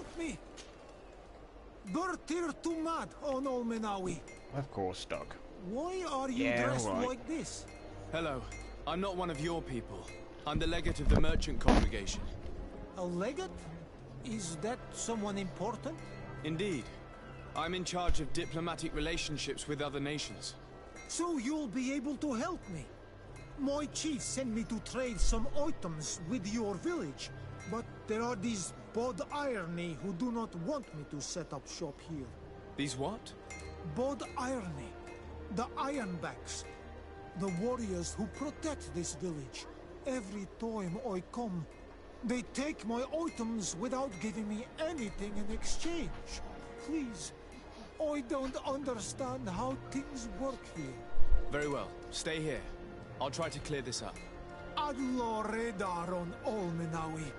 help me? Bertir tu mad on Olmenawi. Of course, Doug. Why are you dressed like this? Hello. I'm not one of your people. I'm the legate of the merchant congregation. A legate? Is that someone important? Indeed. I'm in charge of diplomatic relationships with other nations. So you'll be able to help me. My chief sent me to trade some items with your village, but there are these Bod Irony who do not want me to set up shop here. These what? Bod Irony. The Ironbacks. The warriors who protect this village. Every time I come, they take my items without giving me anything in exchange. Please, I don't understand how things work here. Very well. Stay here. I'll try to clear this up. Adlo Redar on Olmenawi.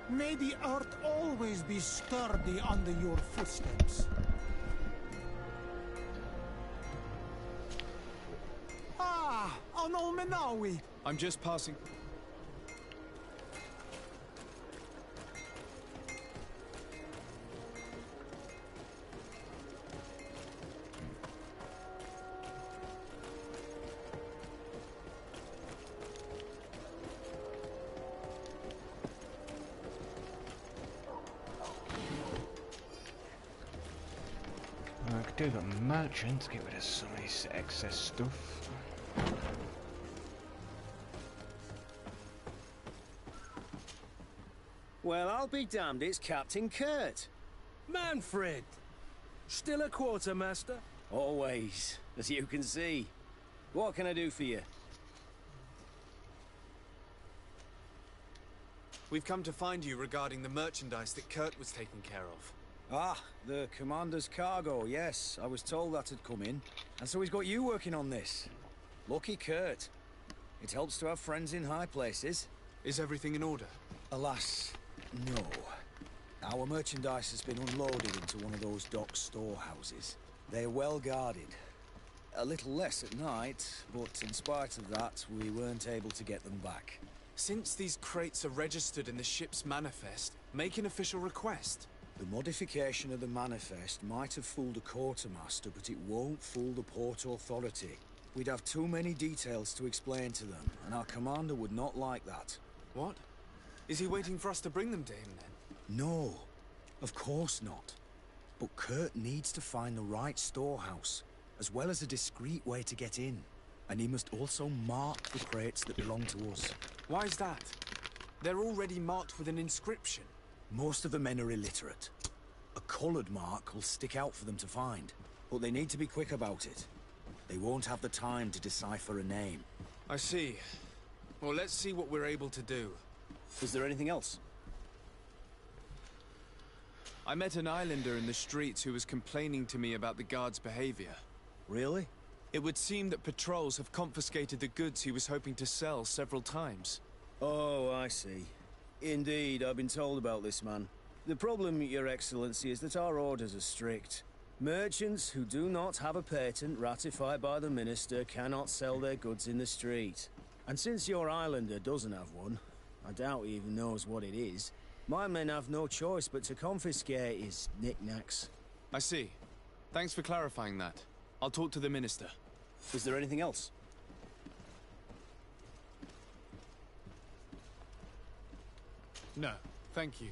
May the earth always be sturdy under your footsteps. Ah, on Olmenawi. I'm just passing. I could do the merchants, get rid of some of this excess stuff. Well, I'll be damned, it's Captain Kurt. Manfred! Still a quartermaster? Always, as you can see. What can I do for you? We've come to find you regarding the merchandise that Kurt was taking care of. Ah, the commander's cargo, yes. I was told that had come in. And so he's got you working on this. Lucky Kurt. It helps to have friends in high places. Is everything in order? Alas, no. Our merchandise has been unloaded into one of those dock storehouses. They're well guarded. A little less at night, but in spite of that, we weren't able to get them back. Since these crates are registered in the ship's manifest, make an official request. The modification of the manifest might have fooled a quartermaster, but it won't fool the Port Authority. We'd have too many details to explain to them, and our commander would not like that. What? Is he waiting for us to bring them to him then? No, of course not. But Kurt needs to find the right storehouse, as well as a discreet way to get in. And he must also mark the crates that belong to us. Why is that? They're already marked with an inscription. Most of the men are illiterate. A coloured mark will stick out for them to find, but they need to be quick about it. They won't have the time to decipher a name. I see. Well, let's see what we're able to do. Is there anything else? I met an islander in the streets who was complaining to me about the guard's behavior. Really? It would seem that patrols have confiscated the goods he was hoping to sell several times. Oh, I see. Indeed, I've been told about this man. The problem, Your Excellency, is that our orders are strict. Merchants who do not have a patent ratified by the Minister cannot sell their goods in the street. And since your islander doesn't have one, I doubt he even knows what it is, my men have no choice but to confiscate his knickknacks. I see. Thanks for clarifying that. I'll talk to the Minister. Is there anything else? No, thank you.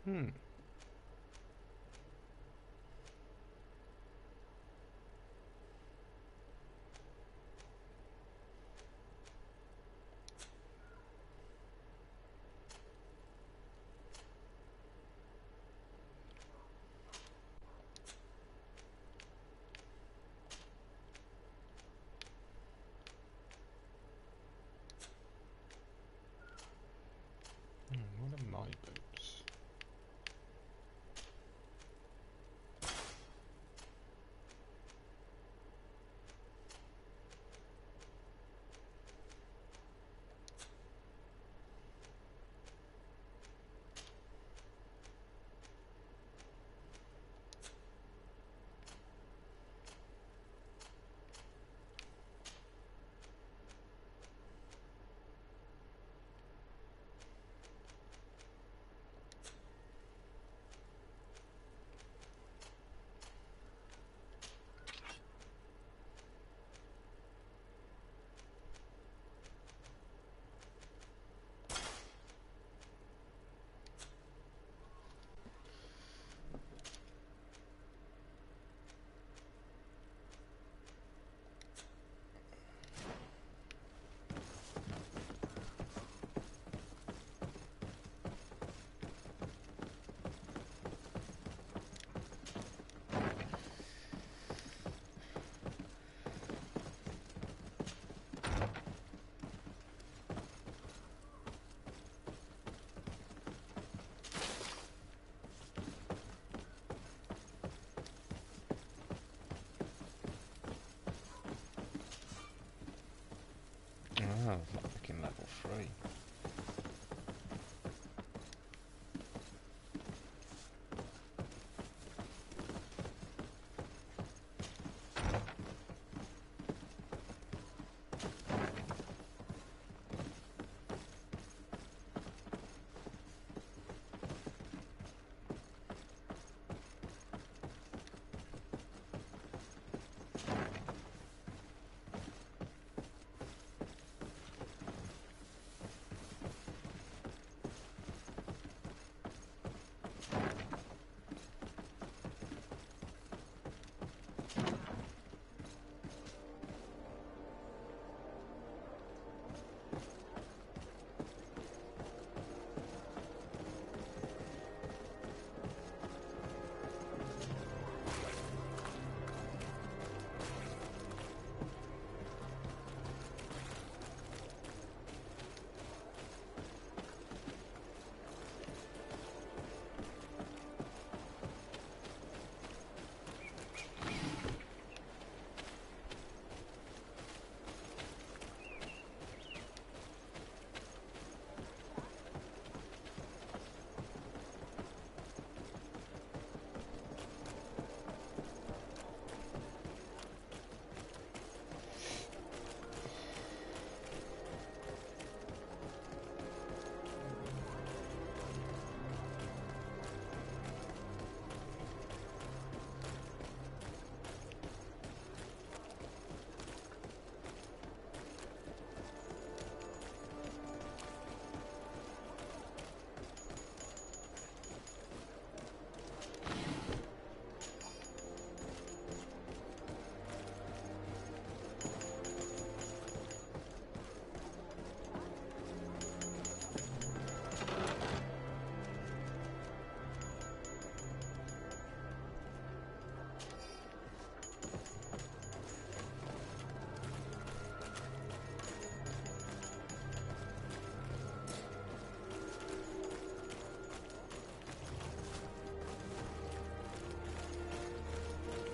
Hmm. What are my boots? Ah, fucking level 3.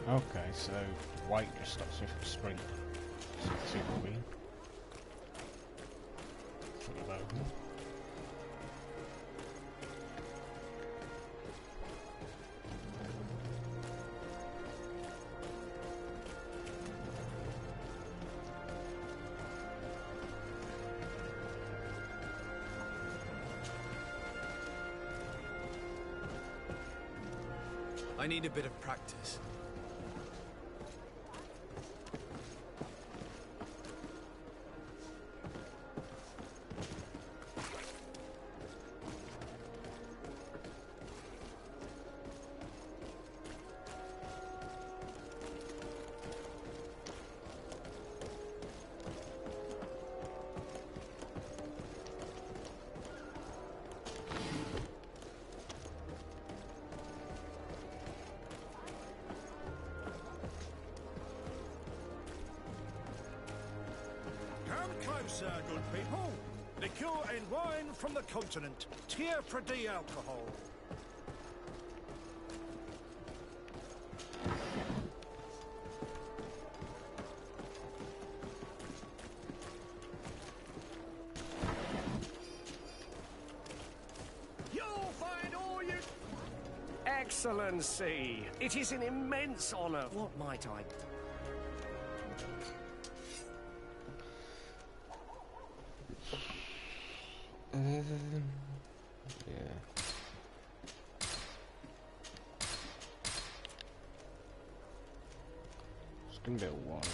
Okay, so white just stops me from spring. So queen. Flip it over. I need a bit of practice. sir, good people. Liqueur and wine from the continent. Tier for the alcohol. You'll find all you... Excellency, it is an immense honor. What might I... Yeah. It's gonna be a while, so.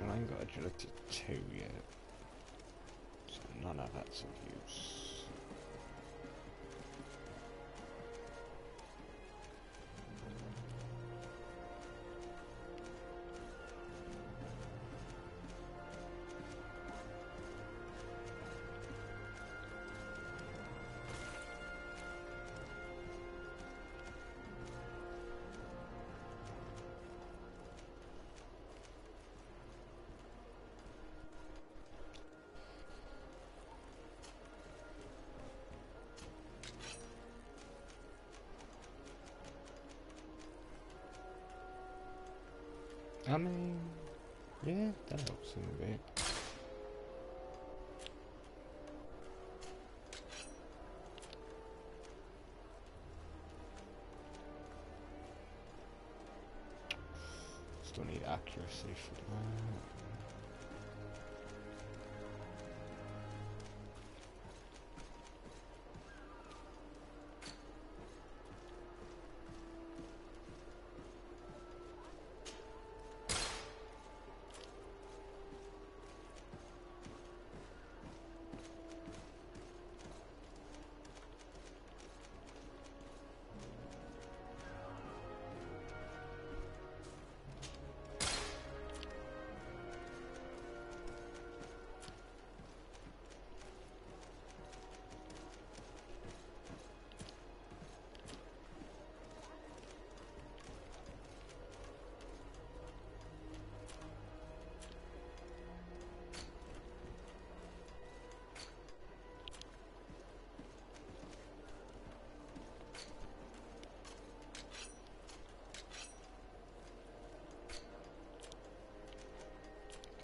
I ain't got agility 2 yet, so none of that's of use. I mean, yeah, that helps him a bit. Still need accuracy for that.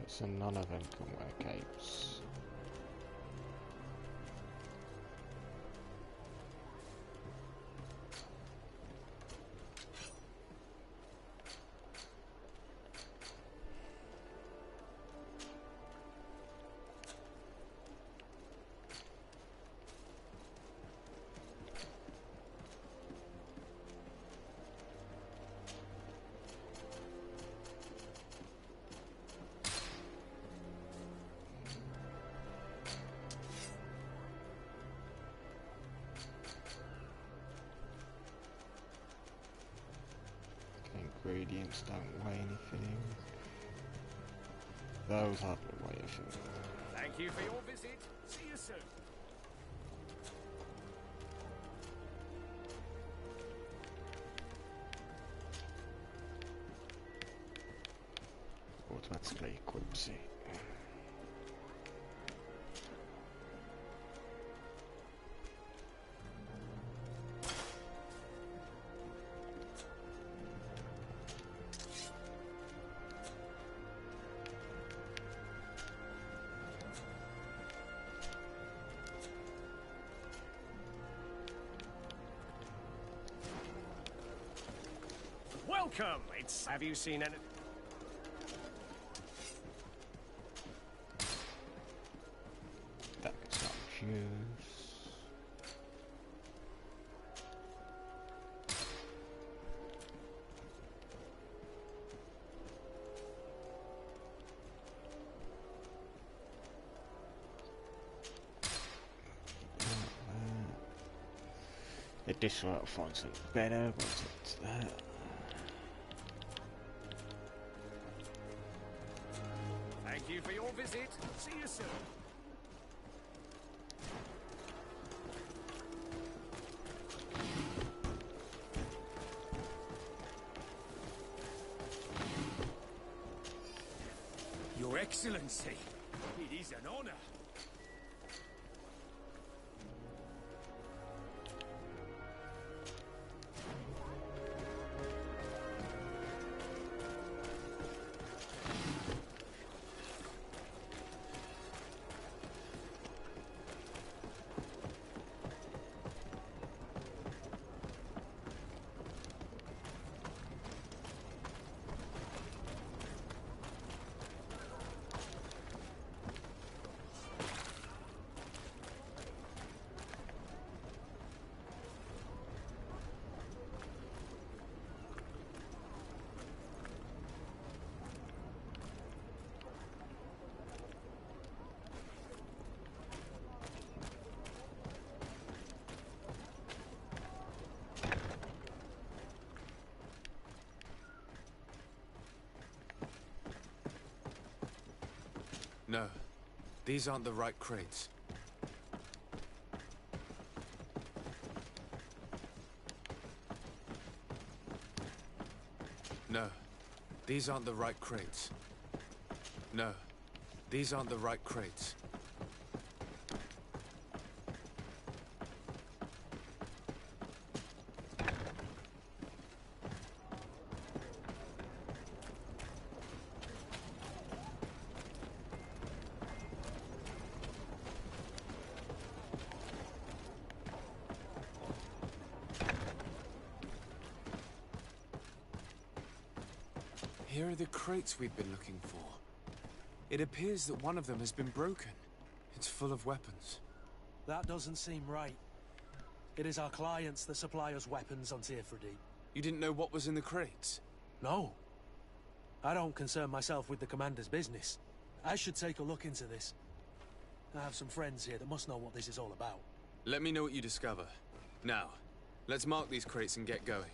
So none of them can wear capes. Ingredients don't weigh anything. Those hardly weigh anything. Thank you for your visit. See you soon. Automatically equips it. Come, it's... Have you seen any... That gets not juice. The dishwasher will find something better, but it's that. Thank you for your visit. See you soon. Your Excellency, it is an honor. No, these aren't the right crates. No, these aren't the right crates. No, these aren't the right crates. Here are the crates we've been looking for. It appears that one of them has been broken. It's full of weapons. That doesn't seem right. It is our clients that supply us weapons on Tearfredy. You didn't know what was in the crates? No. I don't concern myself with the commander's business. I should take a look into this. I have some friends here that must know what this is all about. Let me know what you discover. Now, let's mark these crates and get going.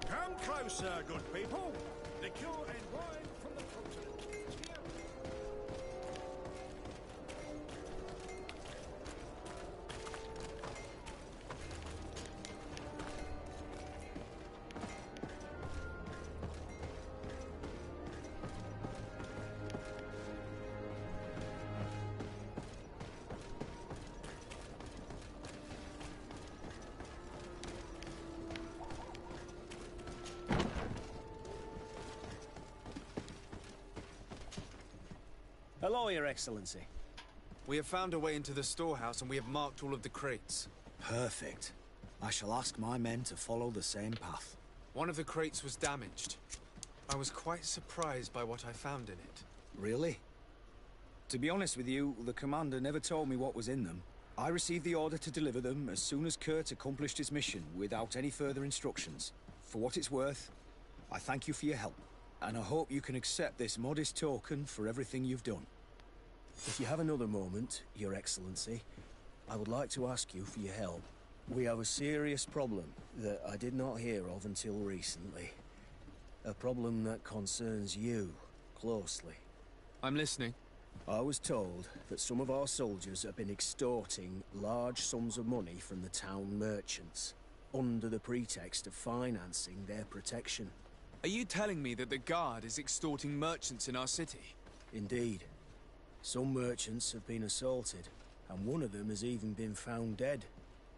Come closer, good people. Liqueur and wine from the continent. Hello, Your Excellency. We have found a way into the storehouse and we have marked all of the crates. Perfect. I shall ask my men to follow the same path. One of the crates was damaged. I was quite surprised by what I found in it. Really? To be honest with you, the commander never told me what was in them. I received the order to deliver them as soon as Kurt accomplished his mission, without any further instructions. For what it's worth, I thank you for your help, and I hope you can accept this modest token for everything you've done. If you have another moment, Your Excellency, I would like to ask you for your help. We have a serious problem that I did not hear of until recently. A problem that concerns you closely. I'm listening. I was told that some of our soldiers have been extorting large sums of money from the town merchants, under the pretext of financing their protection. Are you telling me that the Guard is extorting merchants in our city? Indeed. Some merchants have been assaulted, and one of them has even been found dead.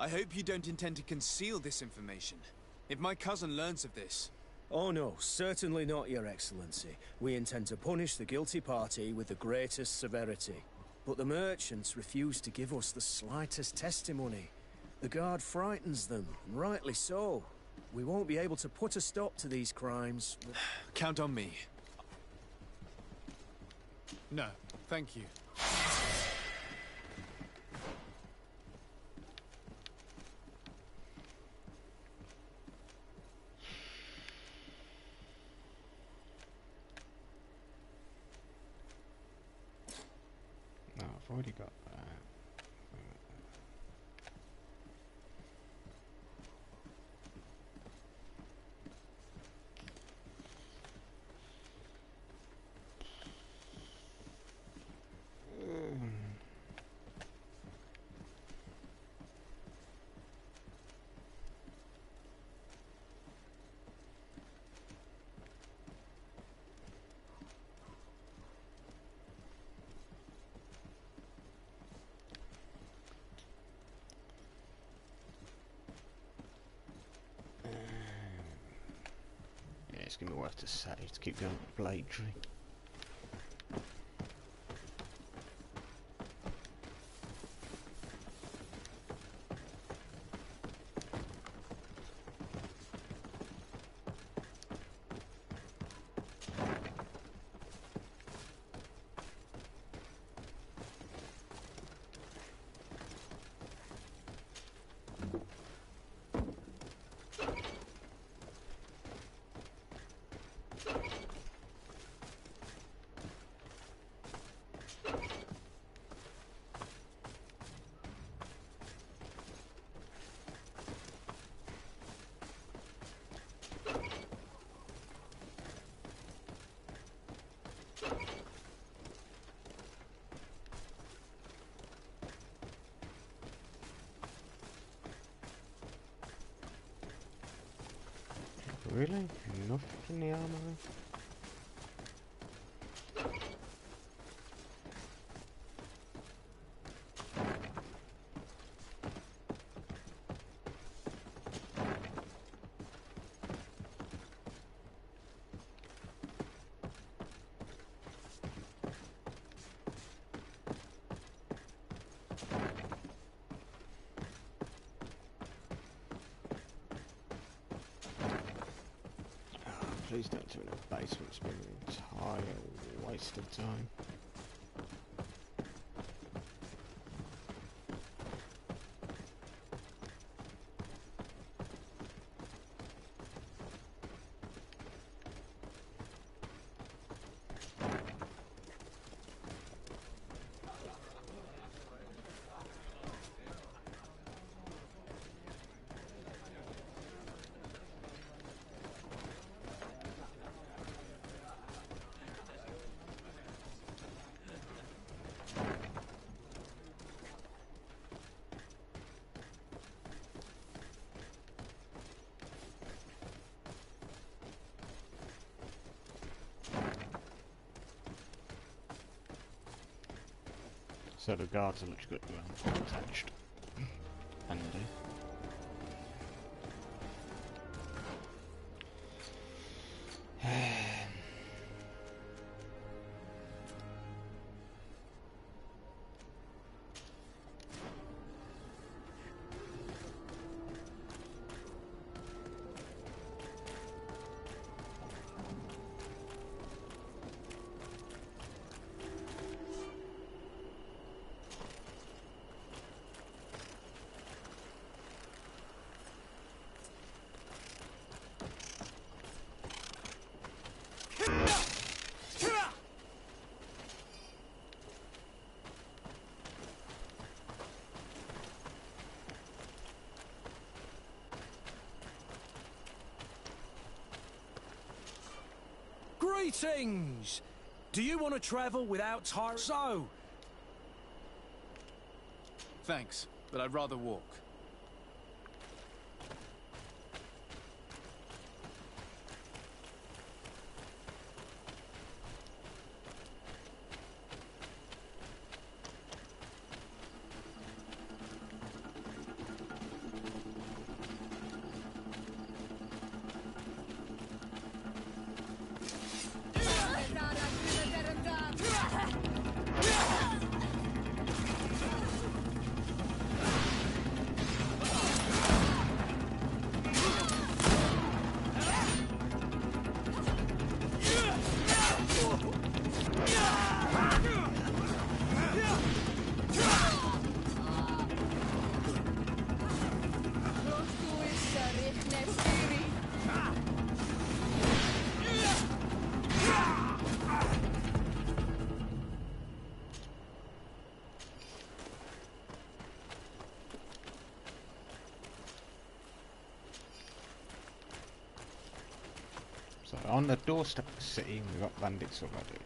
I hope you don't intend to conceal this information. If my cousin learns of this... Oh no, certainly not, Your Excellency. We intend to punish the guilty party with the greatest severity. But the merchants refuse to give us the slightest testimony. The Guard frightens them, and rightly so. We won't be able to put a stop to these crimes. Count on me. No, thank you. No, I've already got that. It's gonna be worth to say to keep going with Blade Tree. Really? Nothing in the armor? Please don't do it in a basement, it's been an entire waste of time. So the guards are much good, well, attached. Handy. Greetings! Do you want to travel without tire? So, Thanks, but I'd rather walk. So on the doorstep of the city, we've got bandits already.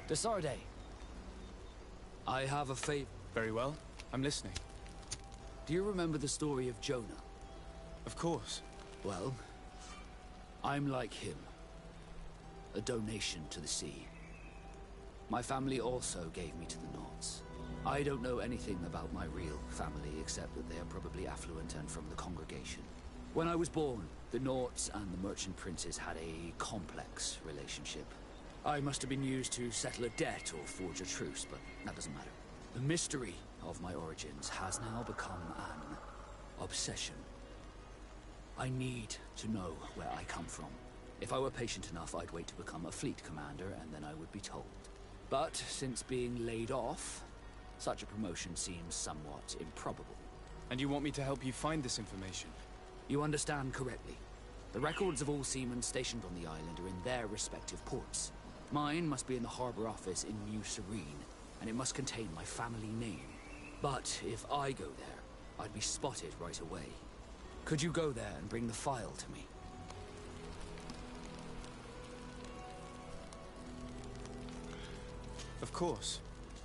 Desarde. I have a favor. Very well. I'm listening. Do you remember the story of Jonah? Of course. Well, I'm like him. A donation to the sea. My family also gave me to the Nords. I don't know anything about my real family, except that they are probably affluent and from the congregation. When I was born, the Nords and the merchant princes had a complex relationship. I must have been used to settle a debt or forge a truce, but that doesn't matter. The mystery of my origins has now become an obsession. I need to know where I come from. If I were patient enough, I'd wait to become a fleet commander, and then I would be told. But since being laid off, such a promotion seems somewhat improbable. And you want me to help you find this information? You understand correctly. The records of all seamen stationed on the island are in their respective ports. Mine must be in the harbor office in New Serene, and it must contain my family name. But if I go there, I'd be spotted right away. Could you go there and bring the file to me? Of course.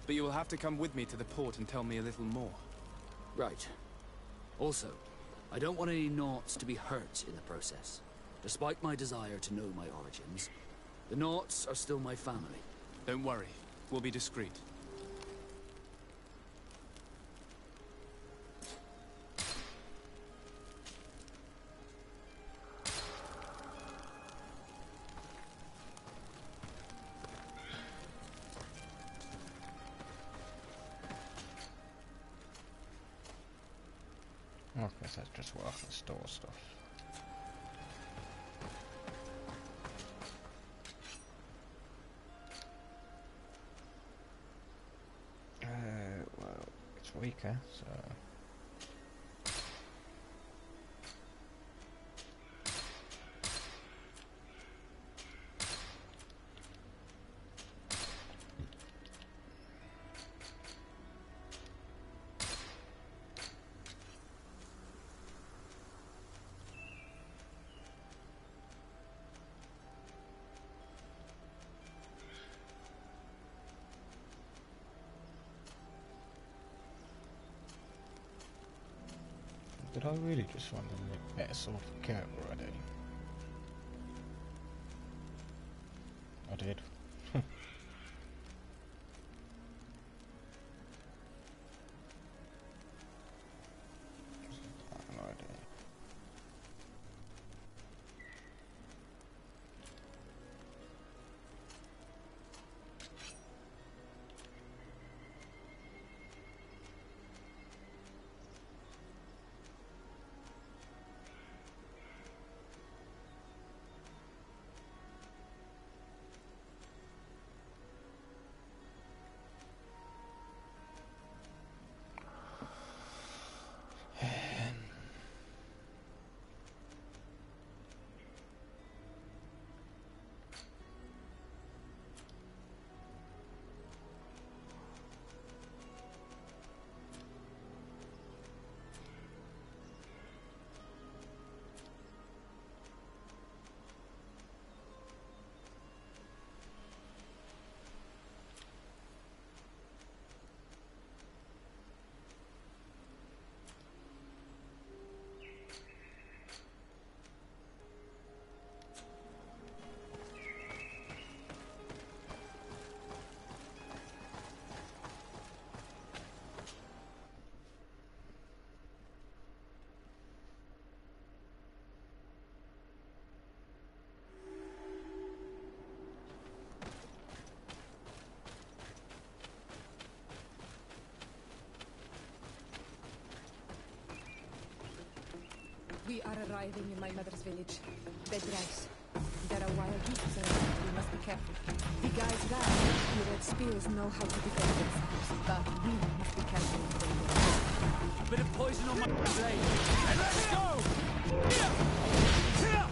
But you will have to come with me to the port and tell me a little more. Right. Also, I don't want any Nauts to be hurt in the process. Despite my desire to know my origins, the Nauts are still my family. Don't worry. We'll be discreet. I guess that's just where I can store stuff. Well, it's weaker, so... Did I really just find a better sword for Kurt already? I did. We are arriving in my mother's village. Bed rice. There are wild beasts around. We must be careful. The guys there who red spears know how to defend themselves, but we must be careful. A bit of poison on my blade. And let's go! Here! Here!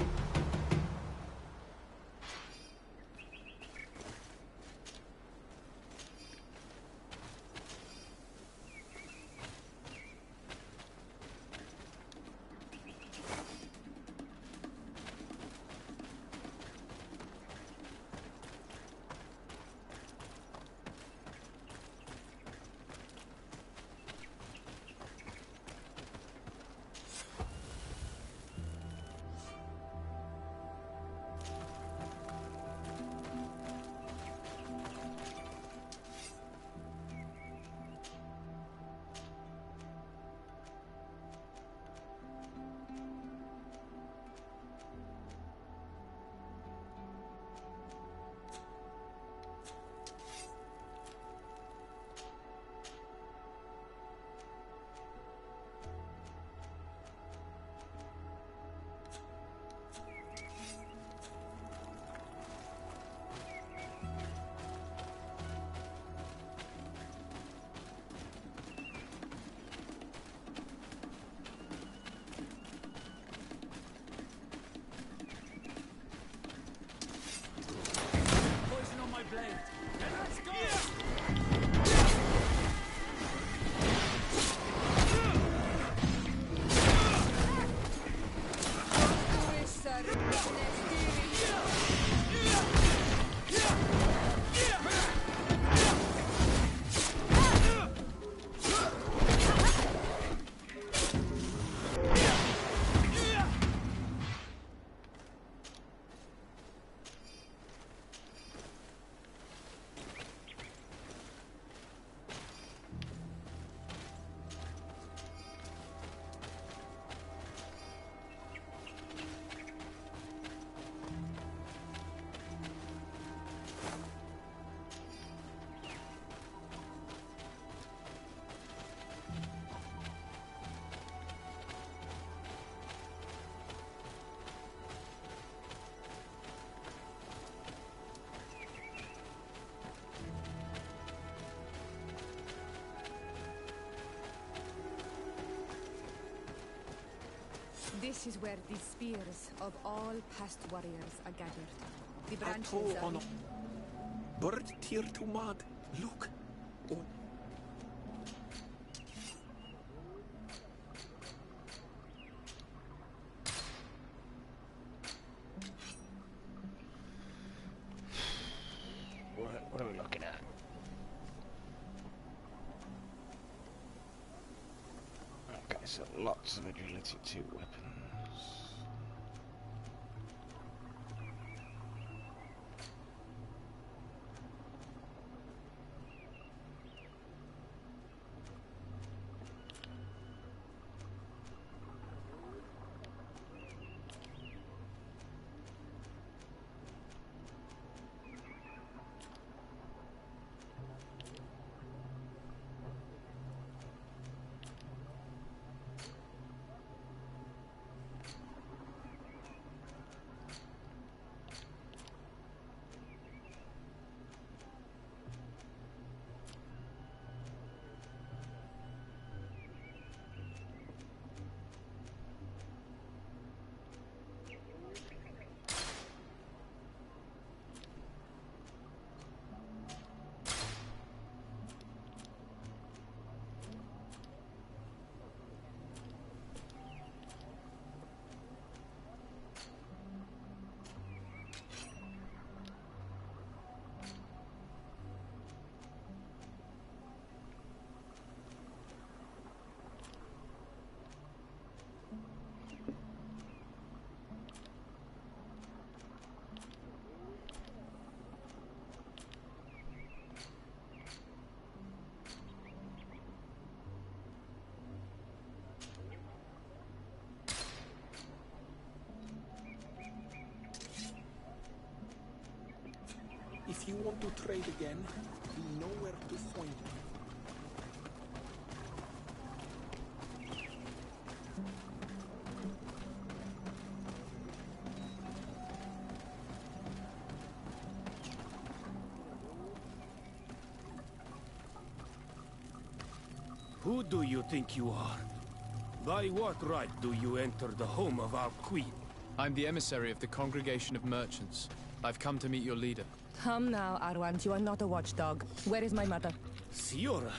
This is where the spears of all past warriors are gathered. The branches are... Bird tier to mud. Look. Oh. What are we looking at? Okay, so So lots of agility 2 weapons. If you want to trade again, you know where to find me. Who do you think you are? By what right do you enter the home of our queen? I'm the emissary of the Congregation of Merchants. I've come to meet your leader. Come now, Arwant, you are not a watchdog. Where is my mother? Siora,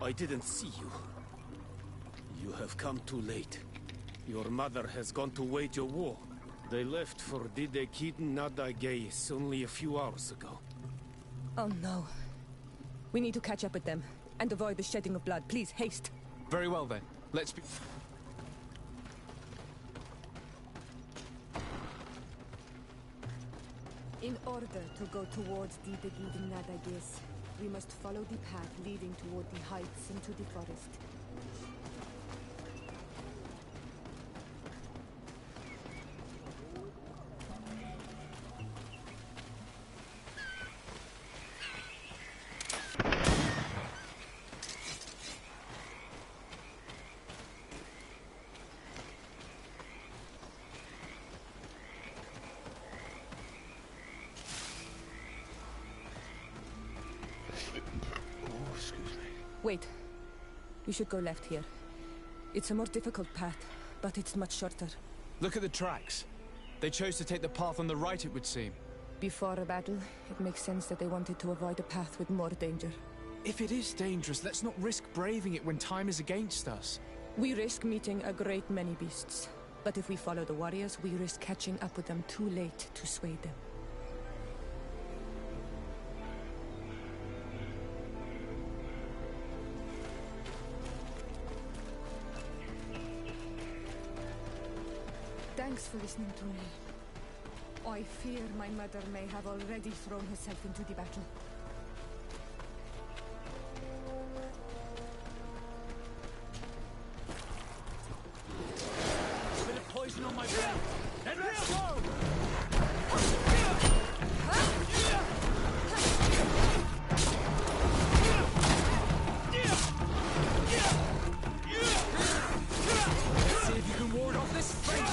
I didn't see you. You have come too late. Your mother has gone to wage a war. They left for Didekiden Nadagais only a few hours ago. Oh no. We need to catch up with them and avoid the shedding of blood. Please, haste. Very well then. Let's be... In order to go towards Didekiden Nadagais, we must follow the path leading toward the heights into the forest. Wait. We should go left here. It's a more difficult path, but it's much shorter. Look at the tracks. They chose to take the path on the right, it would seem. Before a battle, it makes sense that they wanted to avoid a path with more danger. If it is dangerous, let's not risk braving it when time is against us. We risk meeting a great many beasts. But if we follow the warriors, we risk catching up with them too late to sway them. Thanks for listening to me. I fear my mother may have already thrown herself into the battle. A bit of poison on my brain. Then let's go! See if you can ward off this fate.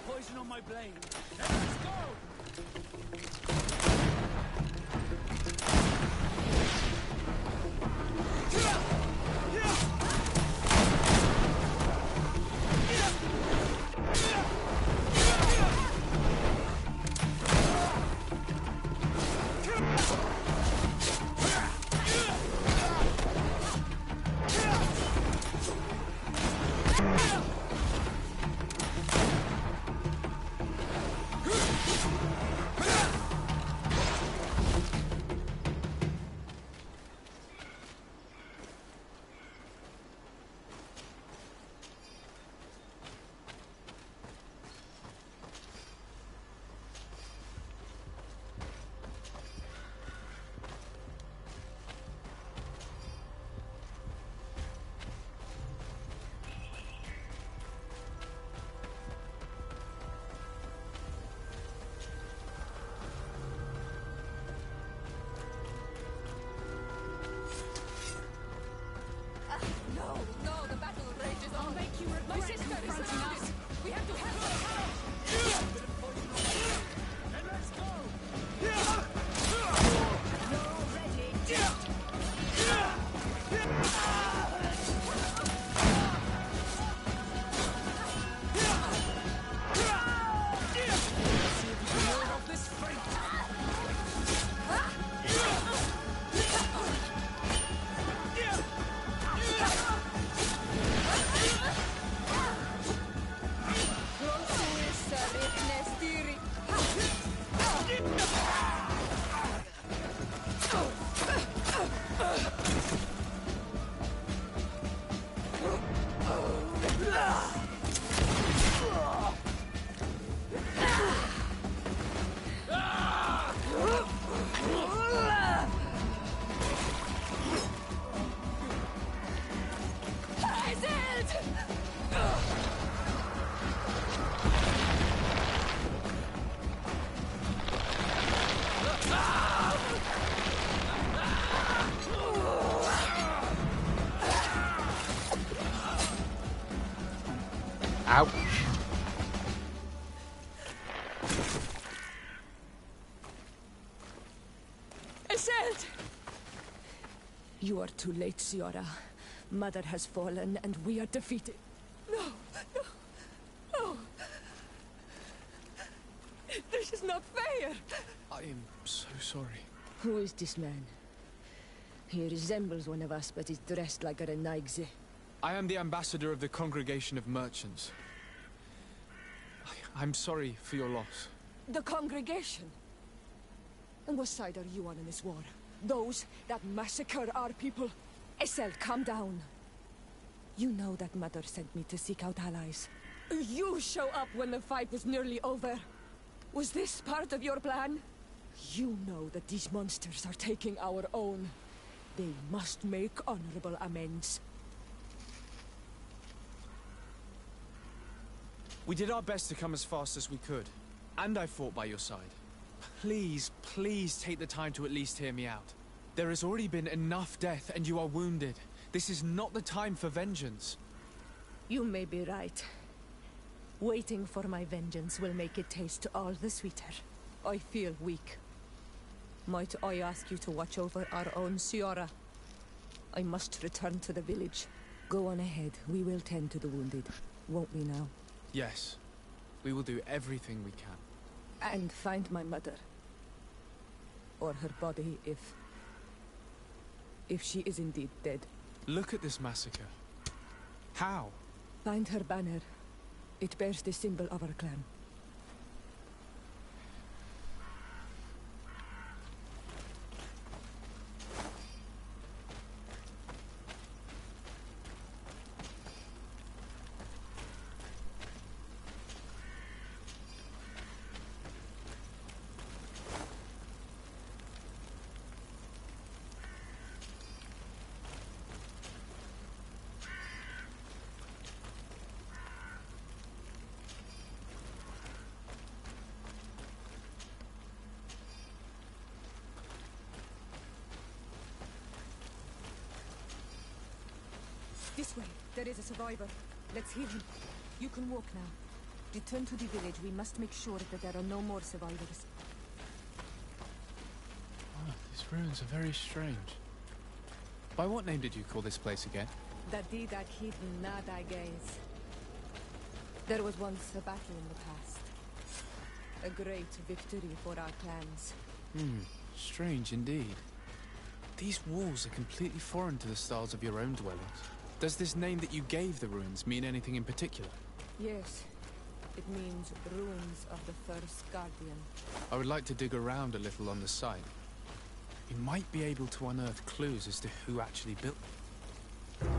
poison on my blade. Let's go! No, the battle rages on. I'll make you regret. My sister is surrounded. We have to help her. And let's go! You're all ready. See if you can ward off this fate! Ouch. Iselt! You are too late, Ciora. Mother has fallen, and we are defeated. No, no, no. This is not fair. I am so sorry. Who is this man? He resembles one of us, but is dressed like a Renaigze. I am the ambassador of the Congregation of Merchants. I'm sorry for your loss. The congregation? And what side are you on in this war? Those that massacre our people? Iselt, calm down. You know that Mother sent me to seek out allies. You show up when the fight was nearly over. Was this part of your plan? You know that these monsters are taking our own. They must make honorable amends. We did our best to come as fast as we could. And I fought by your side. Please, please take the time to at least hear me out. There has already been enough death and you are wounded. This is not the time for vengeance. You may be right. Waiting for my vengeance will make it taste all the sweeter. I feel weak. Might I ask you to watch over our own Ciora? I must return to the village. Go on ahead. We will tend to the wounded. Won't we now? Yes. We will do everything we can. And find my mother. Or her body, if she is indeed dead. Look at this massacre. How? Find her banner. It bears the symbol of our clan. This way. There is a survivor. Let's heal him. You can walk now. Return to the village. We must make sure that there are no more survivors. Ah, these ruins are very strange. By what name did you call this place again? Dadida Keaton Nada Gaze. There was once a battle in the past. A great victory for our clans. Strange indeed. These walls are completely foreign to the styles of your own dwellings. Does this name that you gave the ruins mean anything in particular? Yes. It means ruins of the first guardian. I would like to dig around a little on the site. We might be able to unearth clues as to who actually built them.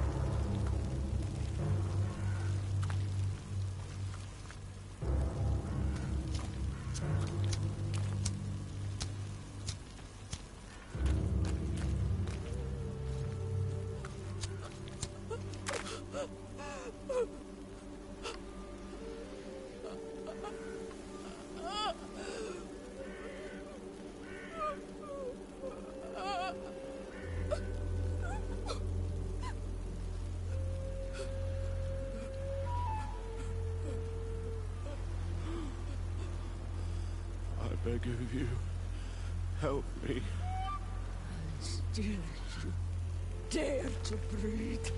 I beg of you, help me. Still, you dare to breathe.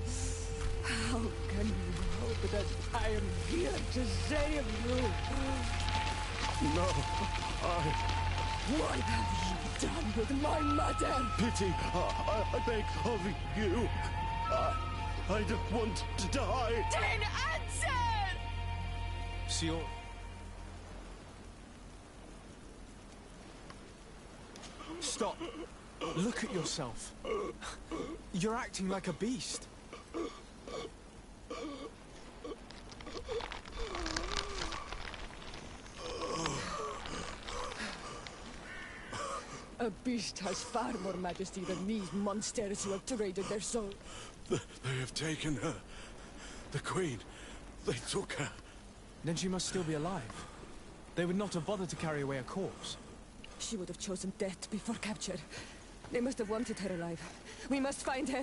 How can you hope that I am here to save you? No, What have you done with my mother? Pity, I beg of you. I don't want to die. Then answer! So you're... Stop! Look at yourself. You're acting like a beast. A beast has far more majesty than these monsters who have traded their soul. They have taken her. The Queen. They took her. Then she must still be alive. They would not have bothered to carry away a corpse. She would have chosen death before capture. They must have wanted her alive. We must find her.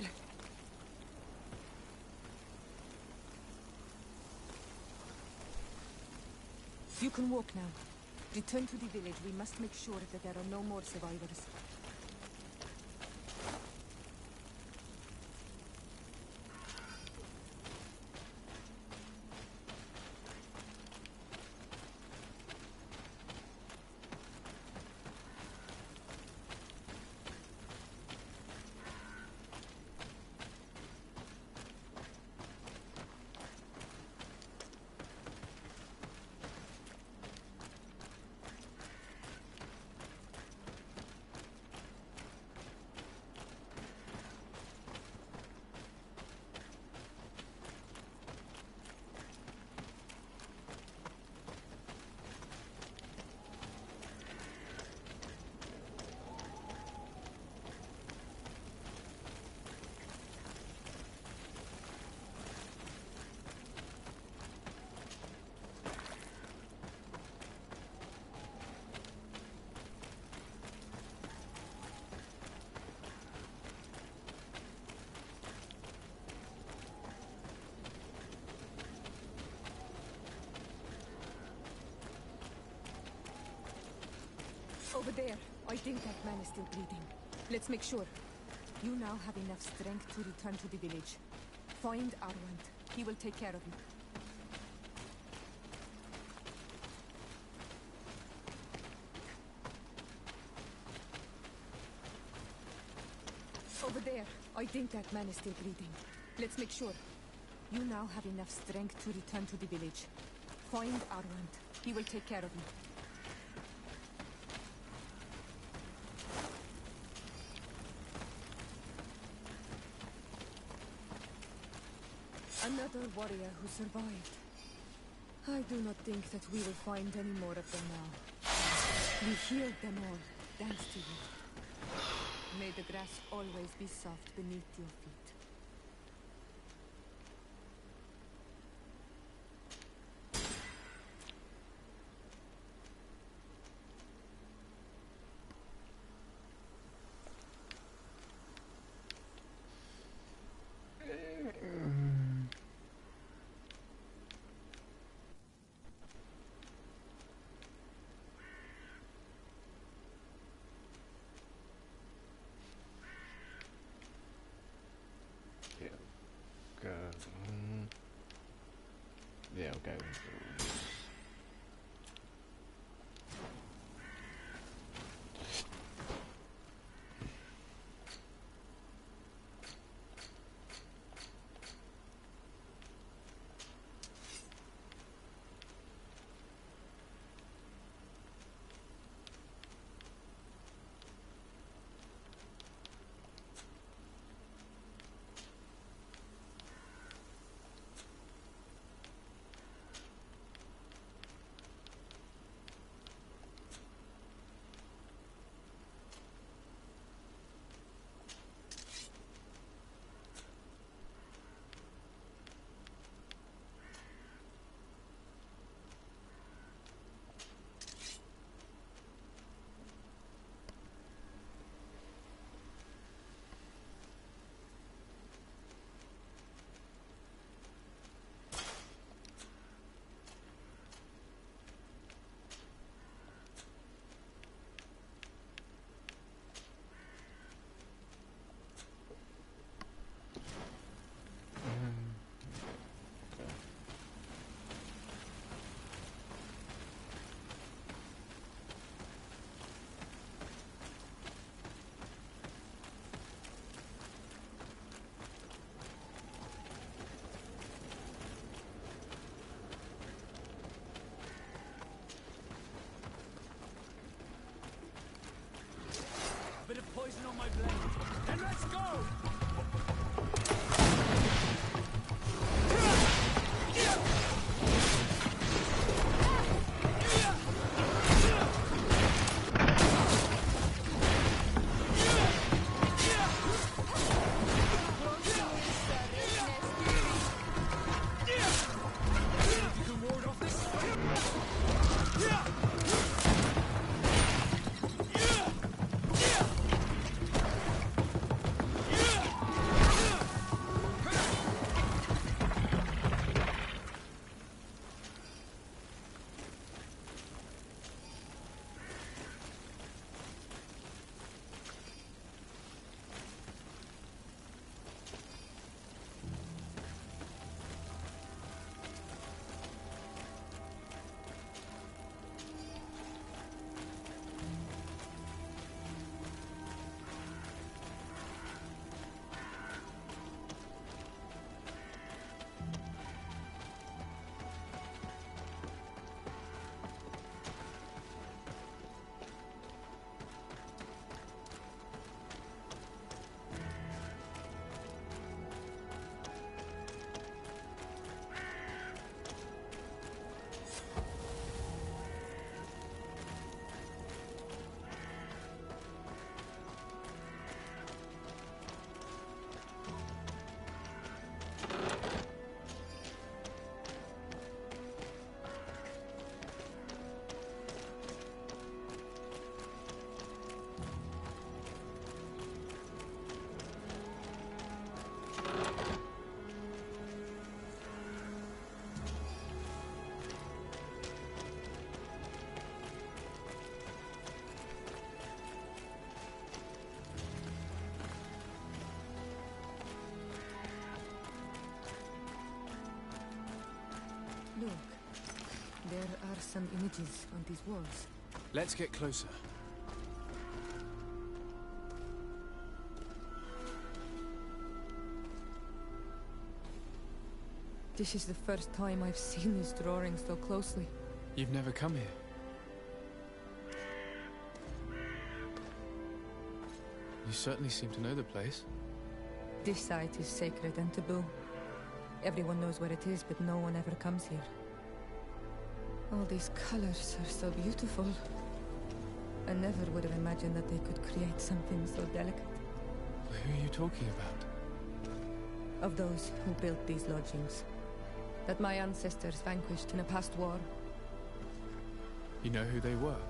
You can walk now. Return to the village. We must make sure that there are no more survivors. Over there. I think that man is still breathing. Let's make sure. You now have enough strength to return to the village. Find Arwand. He will take care of you. Over there. I think that man is still breathing. Let's make sure. You now have enough strength to return to the village. Find Arwand. He will take care of you. Another warrior who survived. I do not think that we will find any more of them now. We healed them all, thanks to you. May the grass always be soft beneath your feet. go. Bit of poison on my blade. Then let's go! Look, there are some images on these walls. Let's get closer. This is the first time I've seen these drawings so closely. You've never come here. You certainly seem to know the place. This site is sacred and taboo. Everyone knows where it is, but no one ever comes here. All these colors are so beautiful. I never would have imagined that they could create something so delicate. Who are you talking about? Of those who built these lodgings. That my ancestors vanquished in a past war. You know who they were?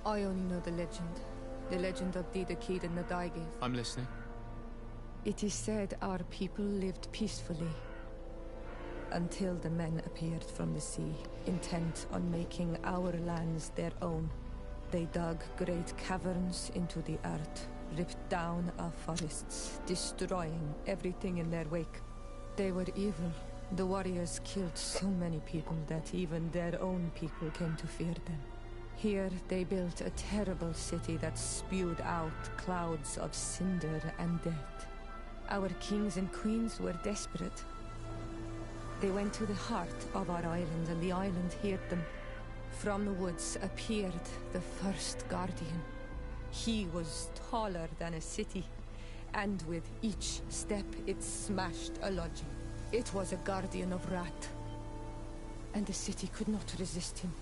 I only know the legend. The legend of Dida Kid and Nadaigis. I'm listening. It is said our people lived peacefully until the men appeared from the sea, intent on making our lands their own. They dug great caverns into the earth, ripped down our forests, destroying everything in their wake. They were evil, The warriors killed so many people that even their own people came to fear them. Here they built a terrible city that spewed out clouds of cinder and death. Our kings and queens were desperate. They went to the heart of our island, and the island heard them. From the woods appeared the first guardian. He was taller than a city, and with each step it smashed a lodging. It was a guardian of Rat, and the city could not resist him.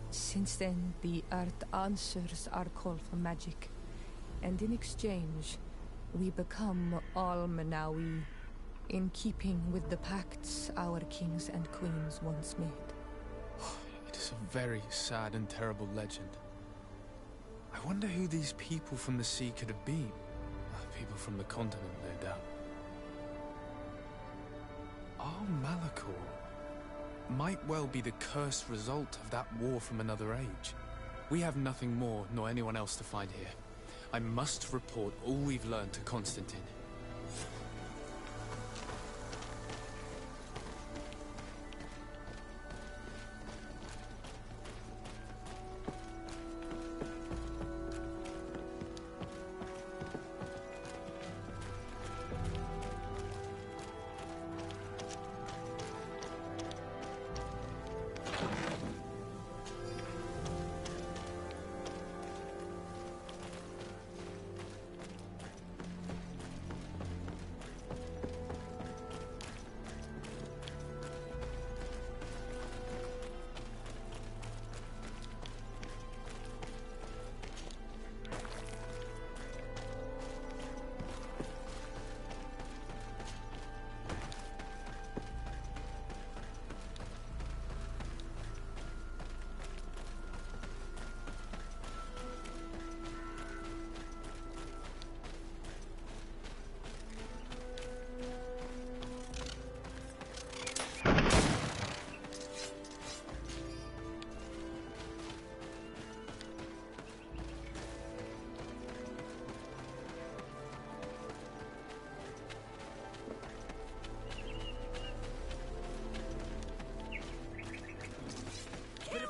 Since then, the earth answers our call for magic, and in exchange, we become all Manawi, in keeping with the pacts our kings and queens once made. It is a very sad and terrible legend. I wonder who these people from the sea could have been. People from the continent, no doubt. Our Malachor might well be the cursed result of that war from another age. We have nothing more, nor anyone else to find here. I must report all we've learned to Constantine.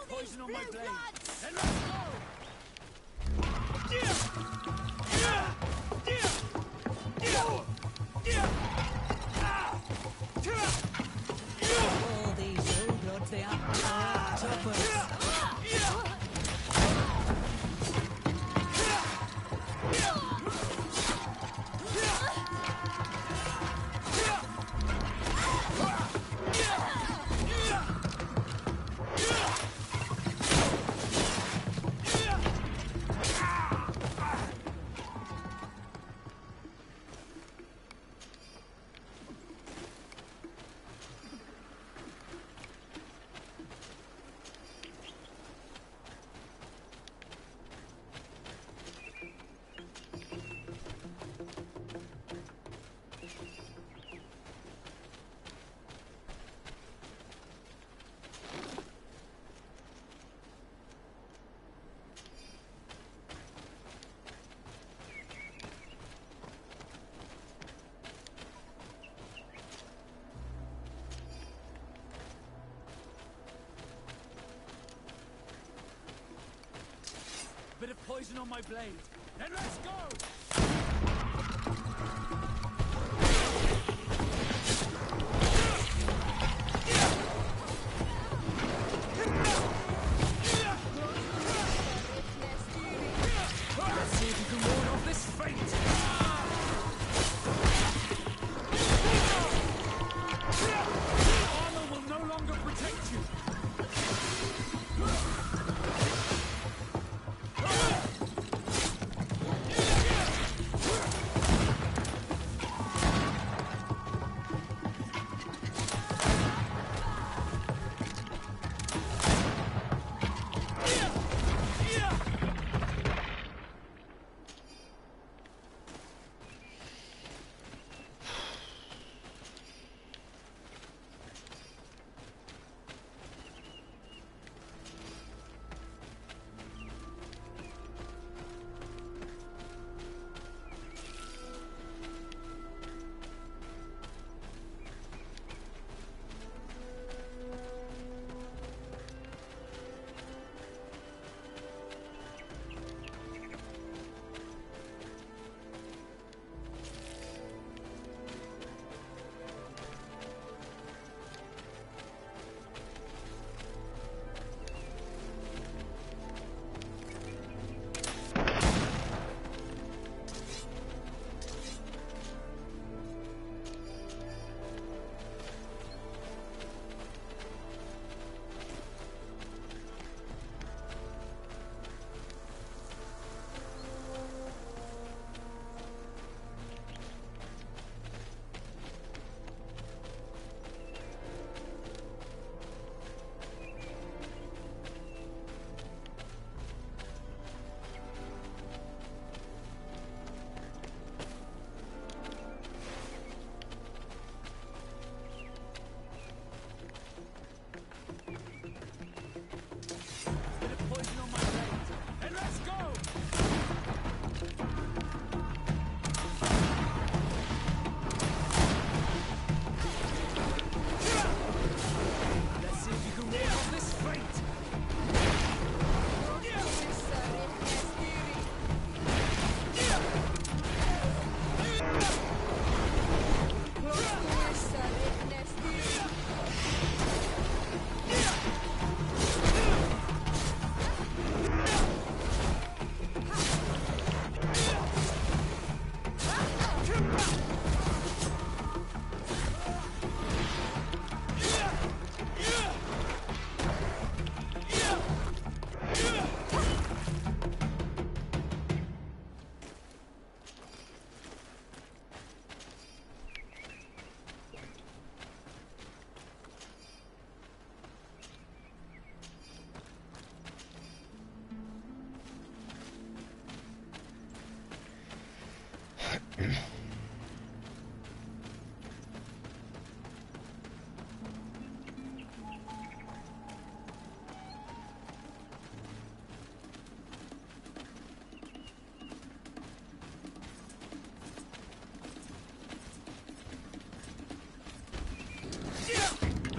Poison on my blade. And let's go! All these old gods, they are toppers. Bit of poison on my blade. And let's go! Let's see if you can ward off this fate. Armor will no longer protect you. Bit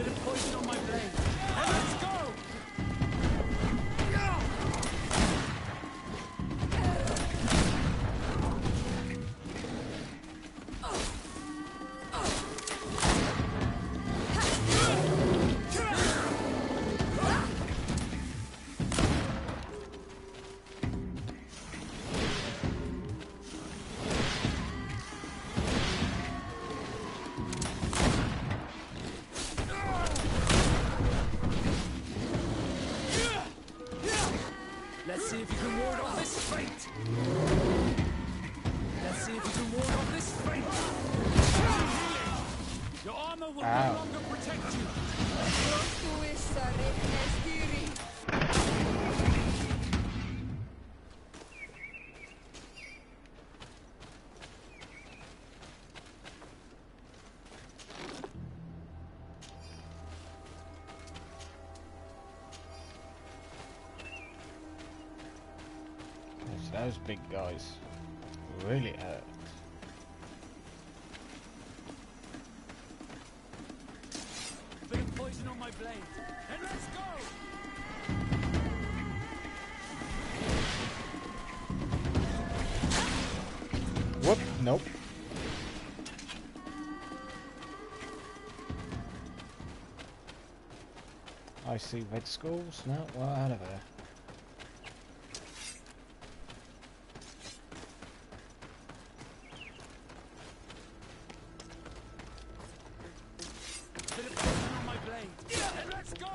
of poison on my blade. And let's go! Let's see if you can ward off this fate! Let's see if you can ward off this fate! Your armor will no longer protect you! Those big guys really hurt. Bit of poison on my blade. And let's go! Whoop, nope. I see red skulls. No, well, out of there. Bit of poison on my blade. And let's go!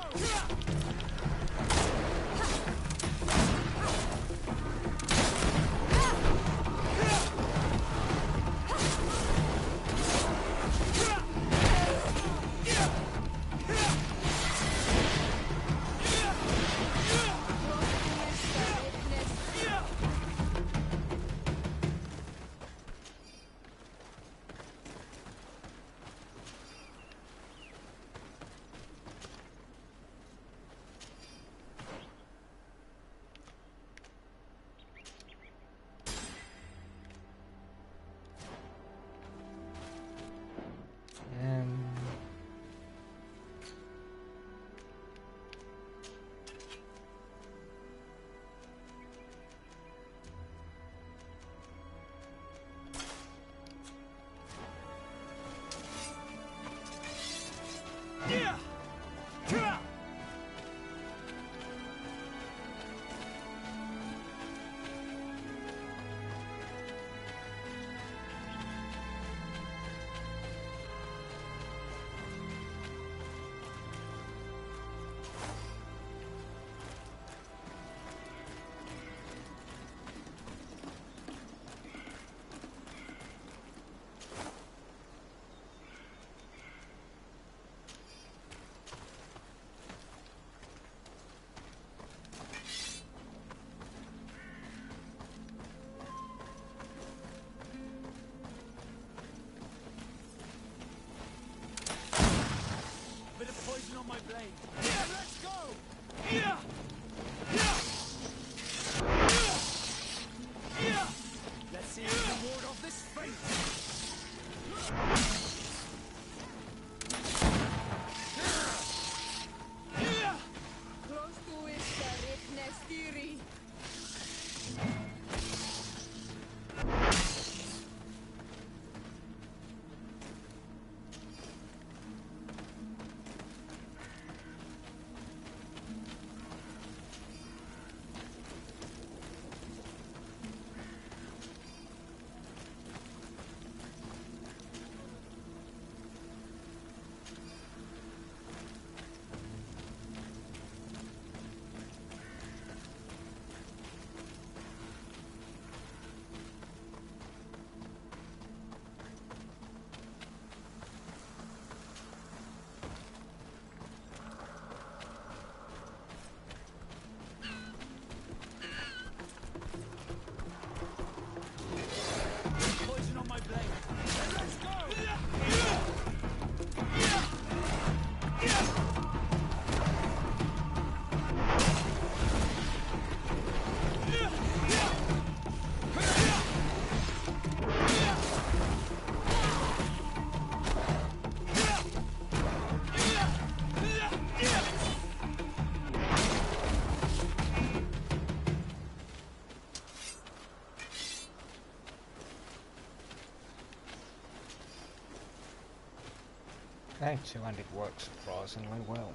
Their two-handed work surprisingly well.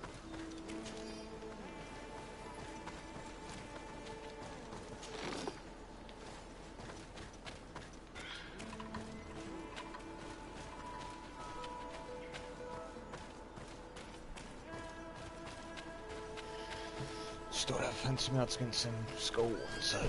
Just thought I'd fancy me out to get some school, so...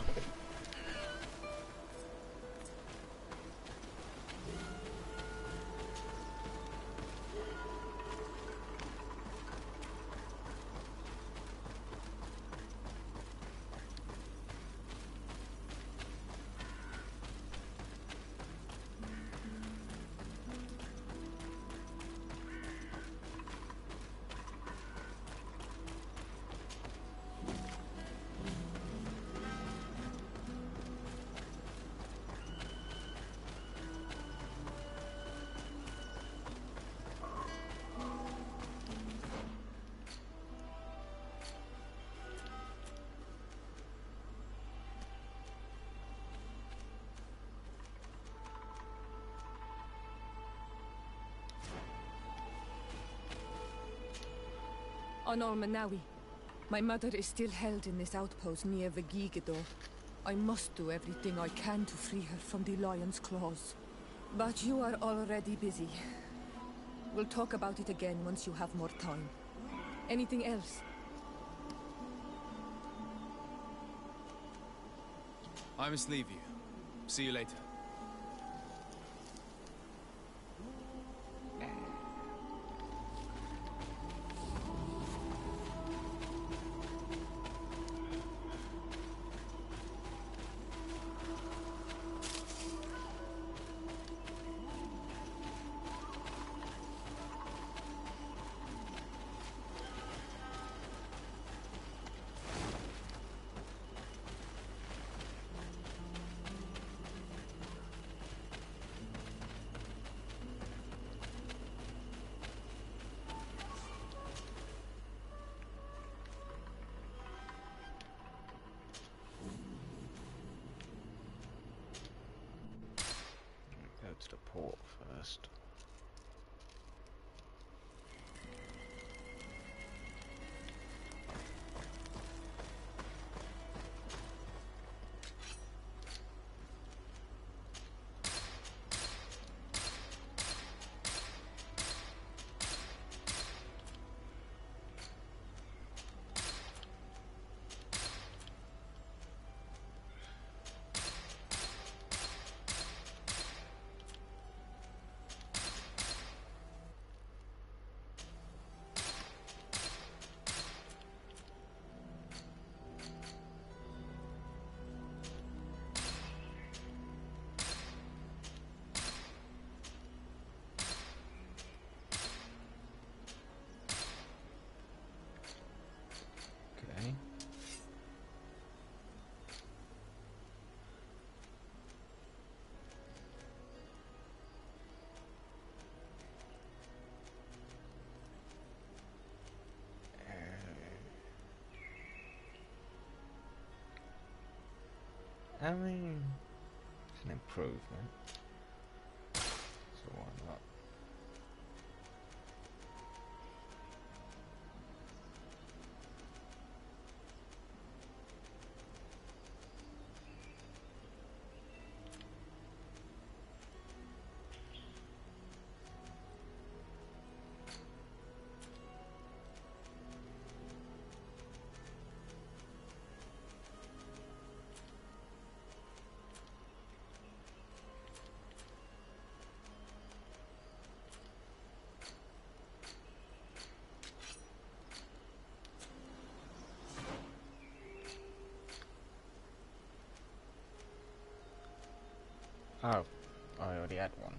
On Almanawi, my mother is still held in this outpost near Vegigador. I must do everything I can to free her from the lion's claws. But you are already busy. We'll talk about it again once you have more time. Anything else? I must leave you. See you later. Go to the port first. Okay. I mean, it's an improvement. So why not? Oh, I already had one.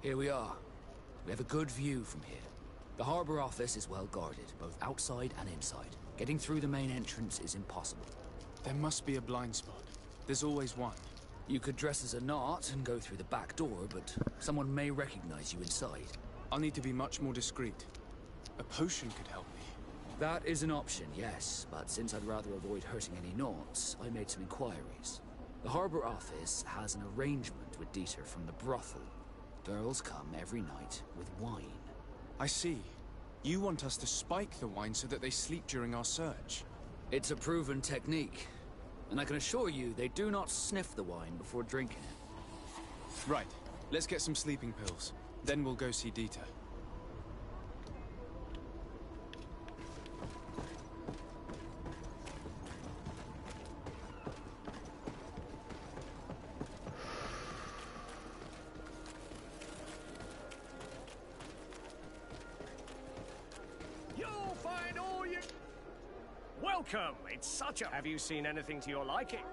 Here we are. We have a good view from here. The harbor office is well guarded, both outside and inside. Getting through the main entrance is impossible. There must be a blind spot. There's always one. You could dress as a knot and go through the back door, but someone may recognize you inside. I'll need to be much more discreet. A potion could help me. That is an option, yes, but since I'd rather avoid hurting any knots, I made some inquiries. The harbor office has an arrangement with Dieter from the brothel. Girls come every night with wine. I see. You want us to spike the wine so that they sleep during our search. It's a proven technique, and I can assure you they do not sniff the wine before drinking it. Right. Let's get some sleeping pills. Then we'll go see Dieter. You'll find all you... Welcome! It's such a... Have you seen anything to your liking?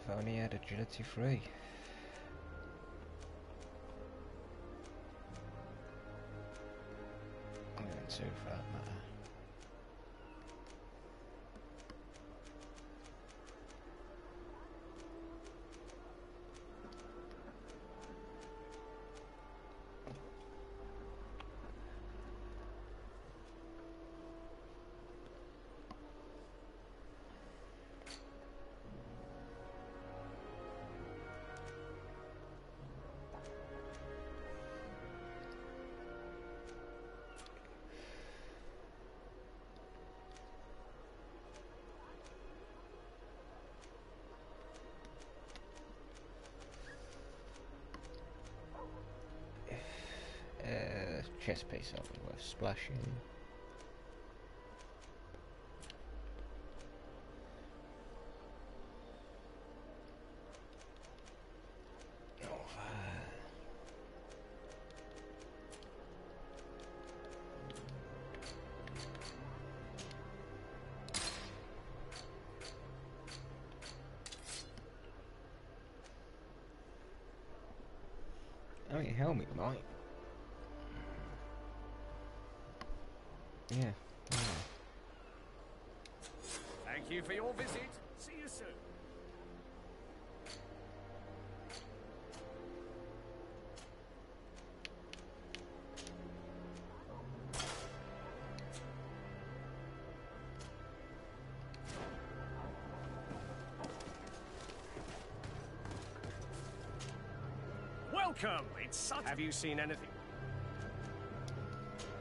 If only had agility 3. Even 2 for that matter. Chest piece of it worth splashing. Oh, your helmet might. Yeah. Thank you for your visit. See you soon. Welcome. It's such... Have you seen anything?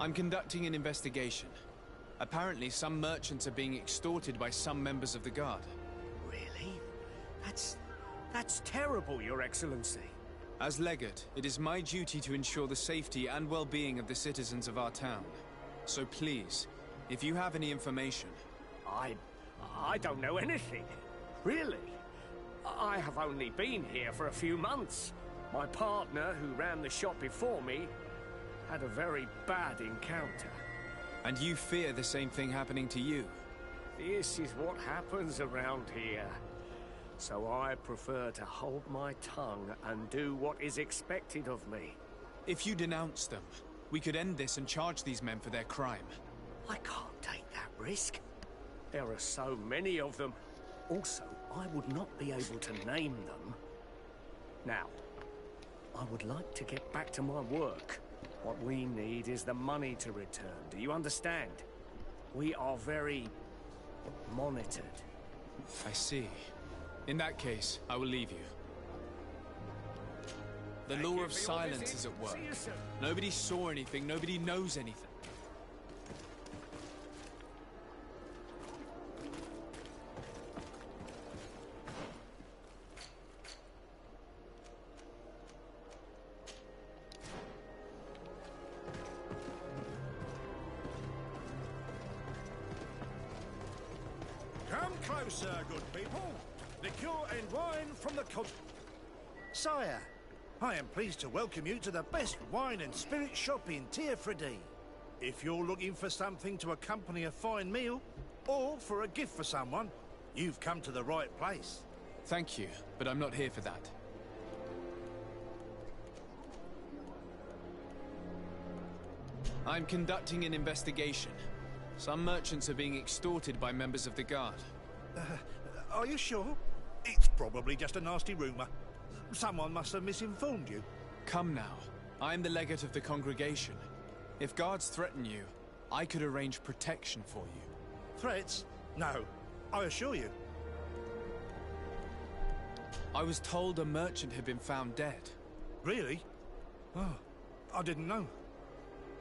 I'm conducting an investigation. Apparently, some merchants are being extorted by some members of the Guard. Really? That's terrible, Your Excellency. As Legate, it is my duty to ensure the safety and well-being of the citizens of our town. So please, if you have any information... I don't know anything. Really? I have only been here for a few months. My partner, who ran the shop before me, had a very bad encounter. And you fear the same thing happening to you? This is what happens around here. So I prefer to hold my tongue and do what is expected of me. If you denounce them, we could end this and charge these men for their crime. I can't take that risk. There are so many of them. Also, I would not be able to name them. Now, I would like to get back to my work. What we need is the money to return. Do you understand? We are very monitored. I see. In that case, I will leave you. The law of silence is at work. Nobody saw anything, nobody knows anything. Come closer, good people. Liqueur and wine from the continent. Sire, I am pleased to welcome you to the best wine and spirit shop in Tearfredy. If you're looking for something to accompany a fine meal, or for a gift for someone, you've come to the right place. Thank you, but I'm not here for that. I'm conducting an investigation. Some merchants are being extorted by members of the Guard. Are you sure? It's probably just a nasty rumor. Someone must have misinformed you. Come now. I'm the legate of the congregation. If guards threaten you, I could arrange protection for you. Threats? No, I assure you. I was told a merchant had been found dead. Really? Oh, I didn't know.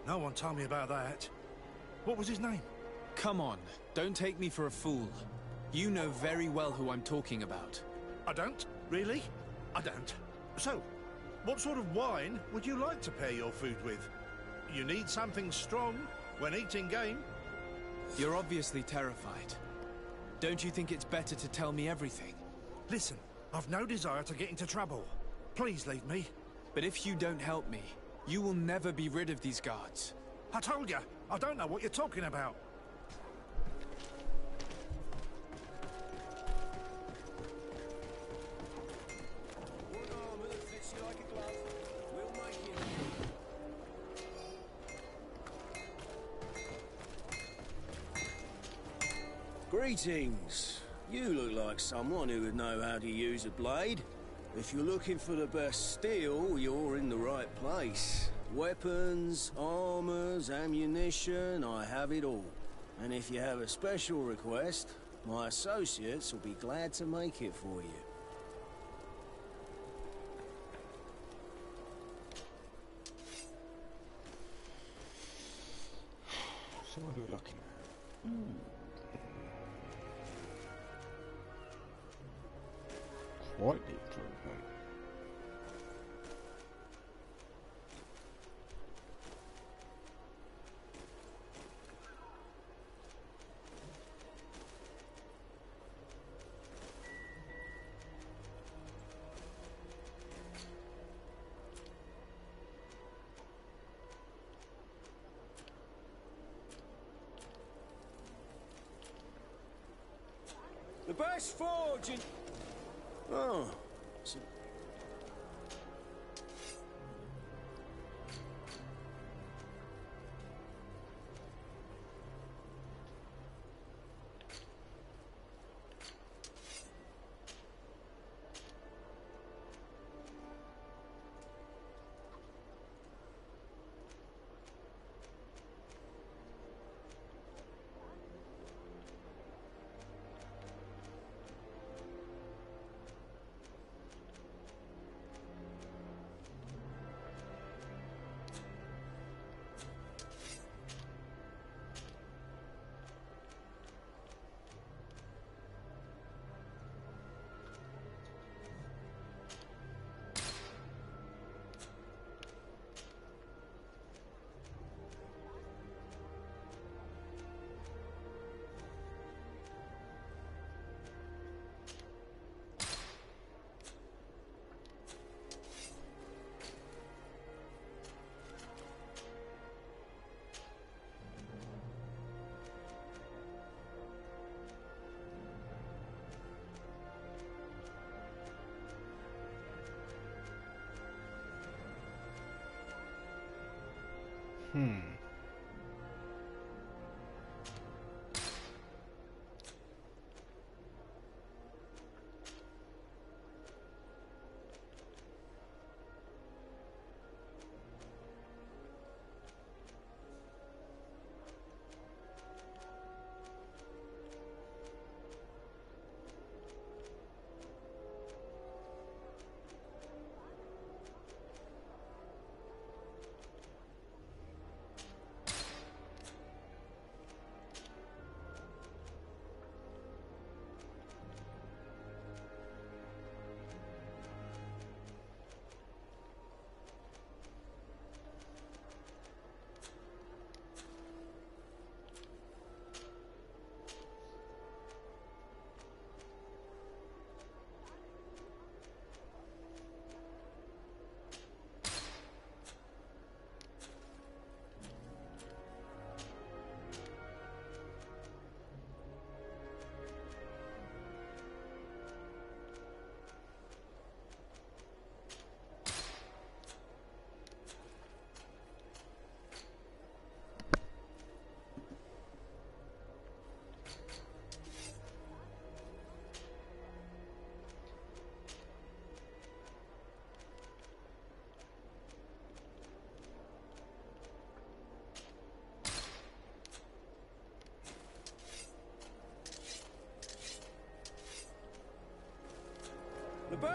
No one told me about that. What was his name? Come on, don't take me for a fool. You know very well who I'm talking about. I don't? Really? I don't. So, what sort of wine would you like to pair your food with? You need something strong when eating game? You're obviously terrified. Don't you think it's better to tell me everything? Listen, I've no desire to get into trouble. Please leave me. But if you don't help me, you will never be rid of these guards. I told you, I don't know what you're talking about. Greetings. You look like someone who would know how to use a blade. If you're looking for the best steel, you're in the right place. Weapons, armors, ammunition, I have it all. And if you have a special request, my associates will be glad to make it for you. So what are we looking at? Quite the improvement. The best forge in... Oh. So...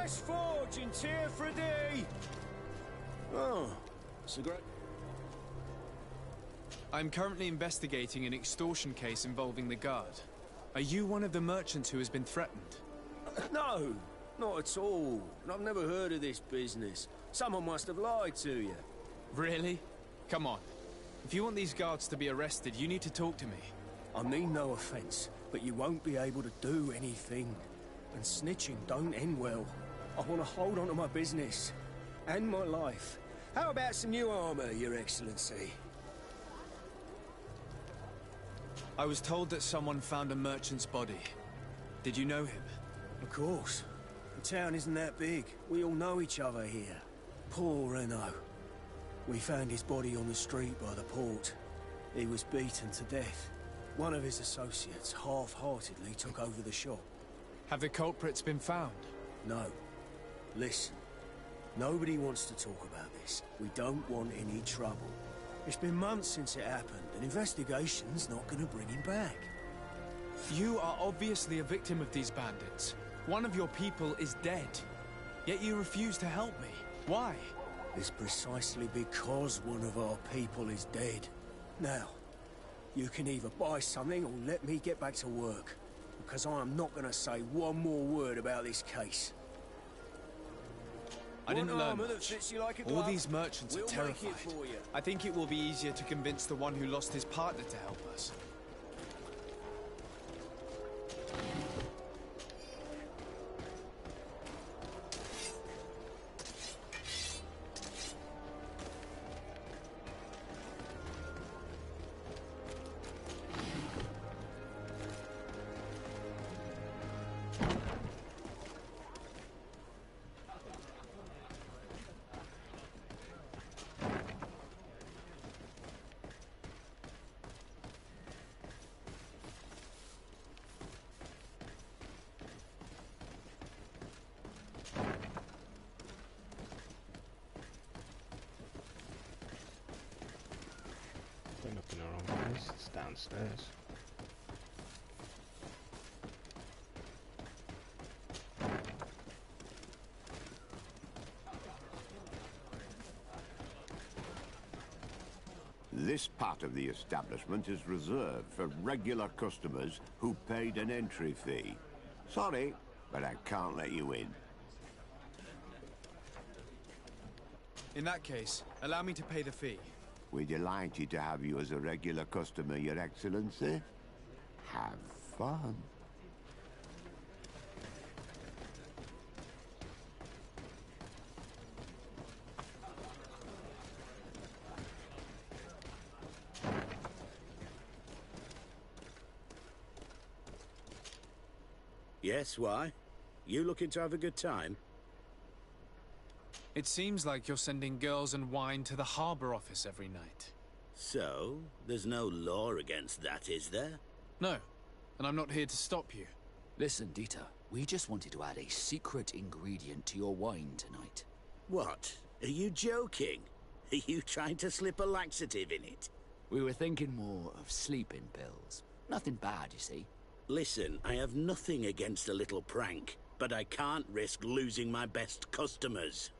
West Forge in Tier for a day. Oh, it's a great... I'm currently investigating an extortion case involving the guard. Are you one of the merchants who has been threatened? No, not at all. I've never heard of this business. Someone must have lied to you. Really? Come on. If you want these guards to be arrested, you need to talk to me. I mean no offense, but you won't be able to do anything. And snitching don't end well. I want to hold on to my business. And my life. How about some new armor, Your Excellency? I was told that someone found a merchant's body. Did you know him? Of course. The town isn't that big. We all know each other here. Poor Renault. We found his body on the street by the port. He was beaten to death. One of his associates half-heartedly took over the shop. Have the culprits been found? No. Listen. Nobody wants to talk about this. We don't want any trouble. It's been months since it happened. An investigation's not gonna bring him back. You are obviously a victim of these bandits. One of your people is dead. Yet you refuse to help me. Why? It's precisely because one of our people is dead. Now, you can either buy something or let me get back to work. Because I am not gonna say one more word about this case. I didn't learn much. All glove. these merchants are We'll make terrified. it for you. I think it will be easier to convince the one who lost his partner to help us. They're looking around place. It's downstairs. This part of the establishment is reserved for regular customers who paid an entry fee. Sorry, but I can't let you in. In that case, allow me to pay the fee. We're delighted to have you as a regular customer, Your Excellency. Have fun. Yes, why? You looking to have a good time? It seems like you're sending girls and wine to the harbor office every night. So, there's no law against that, is there? No, and I'm not here to stop you. Listen, Dieter, we just wanted to add a secret ingredient to your wine tonight. What? Are you joking? Are you trying to slip a laxative in it? We were thinking more of sleeping pills. Nothing bad, you see. Listen, I have nothing against a little prank, but I can't risk losing my best customers.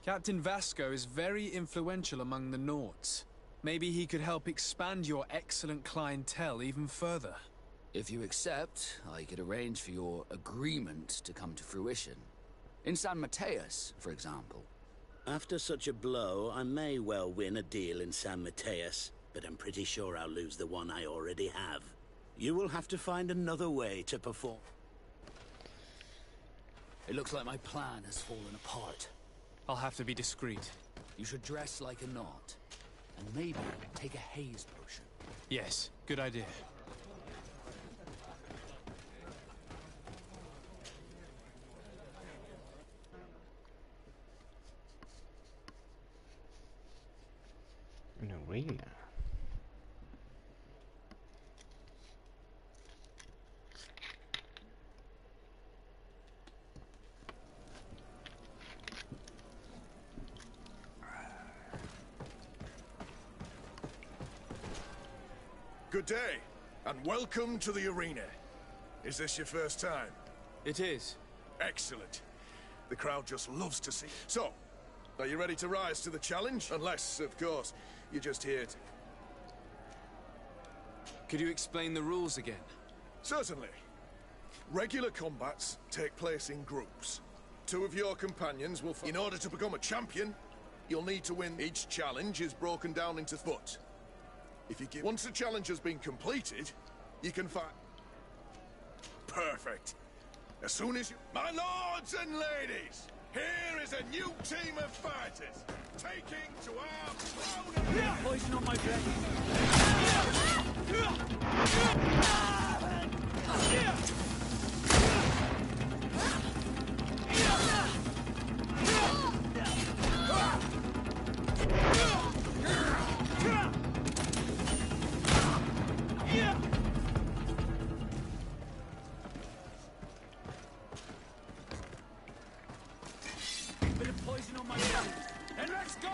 Captain Vasco is very influential among the Nords. Maybe he could help expand your excellent clientele even further. If you accept, I could arrange for your agreement to come to fruition. In San Mateus, for example. After such a blow, I may well win a deal in San Mateus, but I'm pretty sure I'll lose the one I already have. You will have to find another way to perform. It looks like my plan has fallen apart. I'll have to be discreet. You should dress like a knot, and maybe take a haze potion. Yes, good idea. An arena. Good day, and welcome to the arena. Is this your first time? It is. Excellent. The crowd just loves to see. So, are you ready to rise to the challenge? Unless, of course, you're just here to... Could you explain the rules again? Certainly. Regular combats take place in groups. 2 of your companions will fight. In order to become a champion, you'll need to win. Each challenge is broken down into foot. If you give... Once the challenge has been completed, you can fight... Perfect. As soon as you... My lords and ladies, here is a new team of fighters, taking to our throne arena. Poison on my blade. Bit of poison on my blade. And let's go!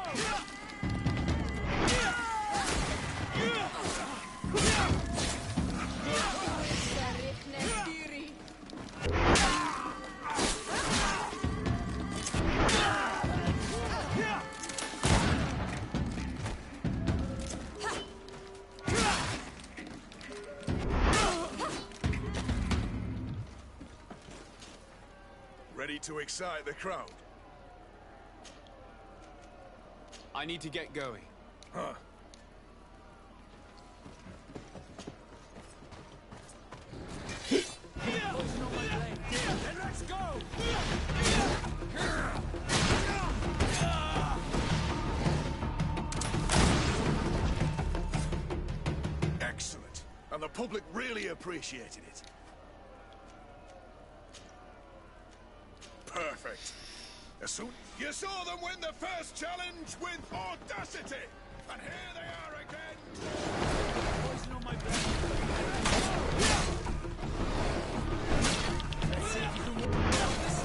Ready to excite the crowd? I need to get going. Huh. Poison on my blade. And let's go! Excellent. And the public really appreciated it. Perfect. As soon you saw them win the first challenge with audacity, and here they are again. Poison on my blade. Let's see if you can walk out this.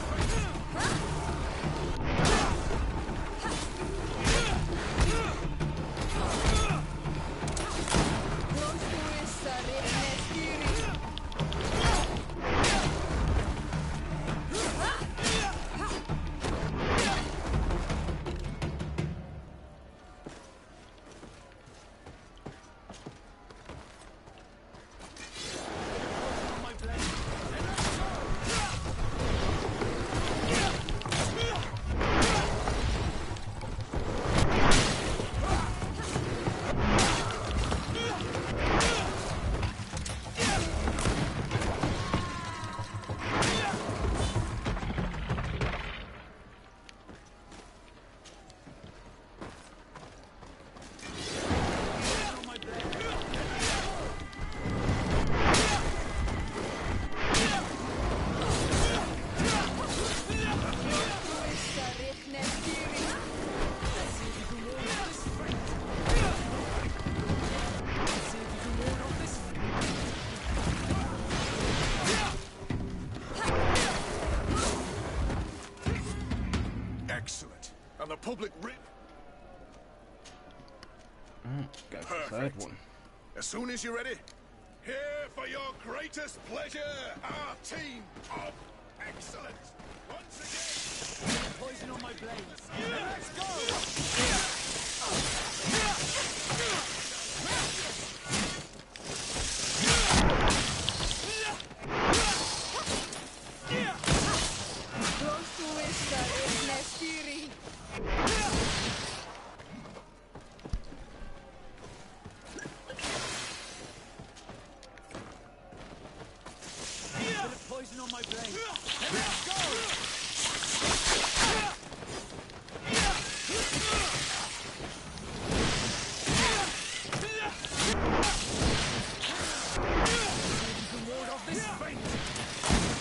Excellent. And the public Go for the third one. As soon as you're ready, here for your greatest pleasure, our team of excellence. Once again, Poison on my blade. And let's go! Poison on my blade. And let's go! You can ward off this feint.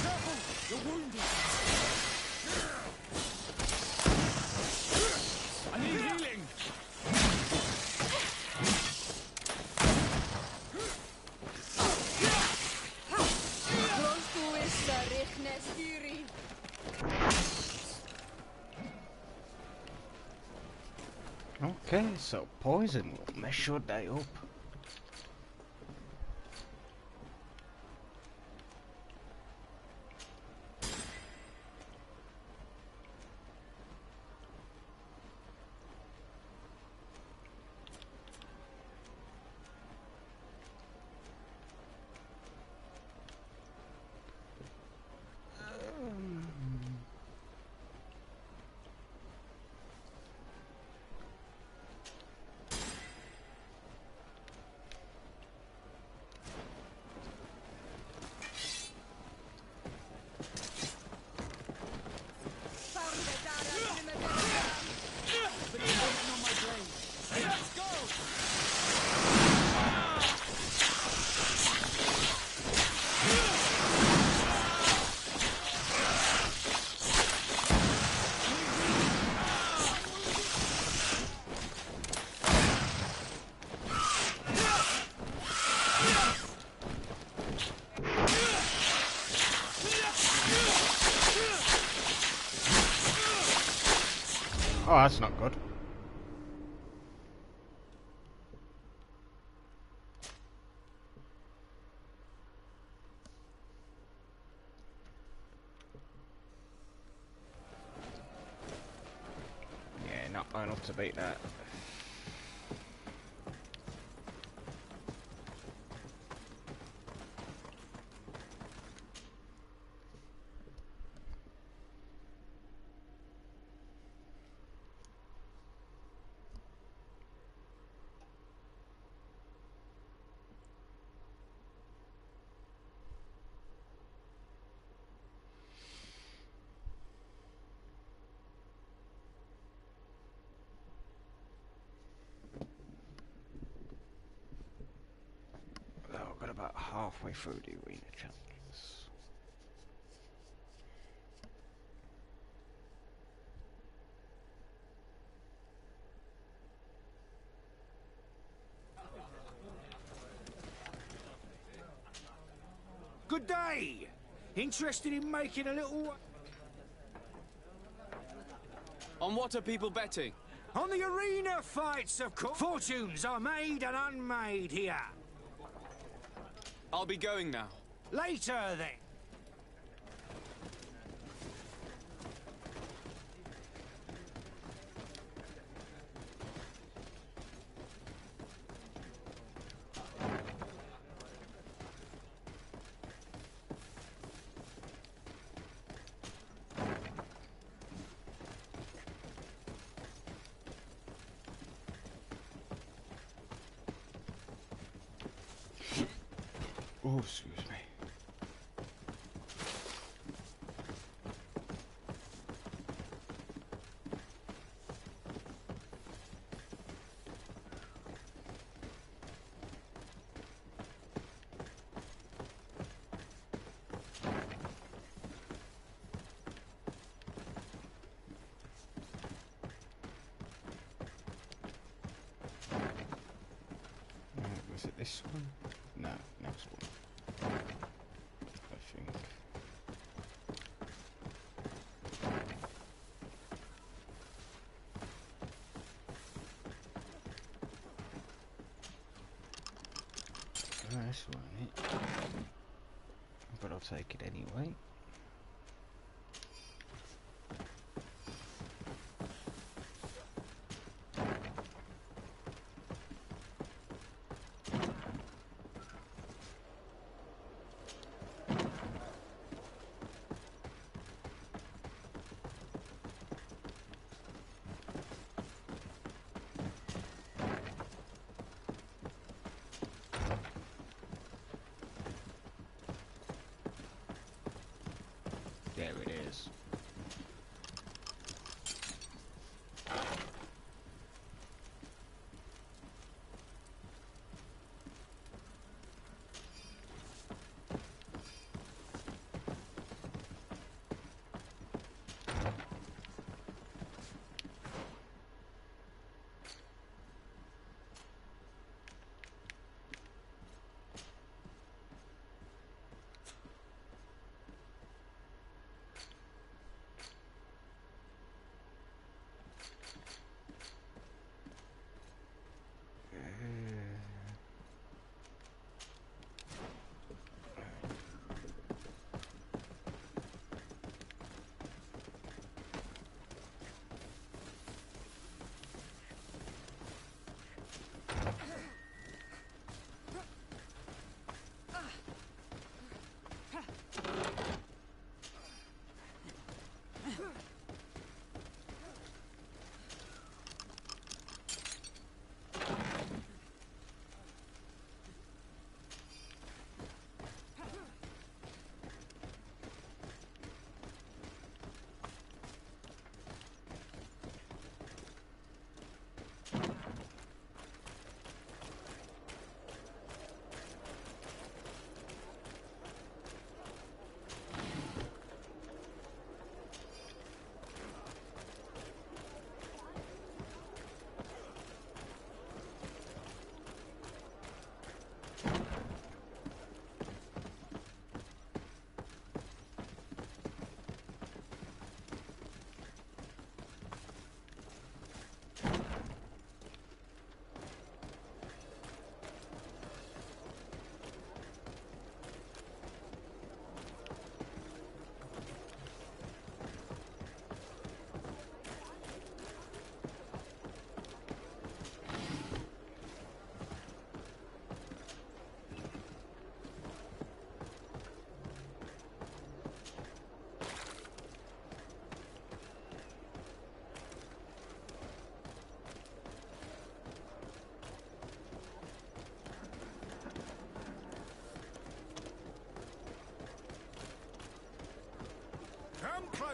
Careful, you're wounded. I need healing. Okay, so poison will mess your day up. Oh, that's not good. Yeah, not going up to beat that. Oh, got about halfway through the arena chapters. Good day! Interested in making a little... On what are people betting? On the arena fights, of course. Fortunes are made and unmade here. I'll be going now. Later, then. Oh, excuse me. Was it this one? No, next one. I think. This one, but I'll take it anyway.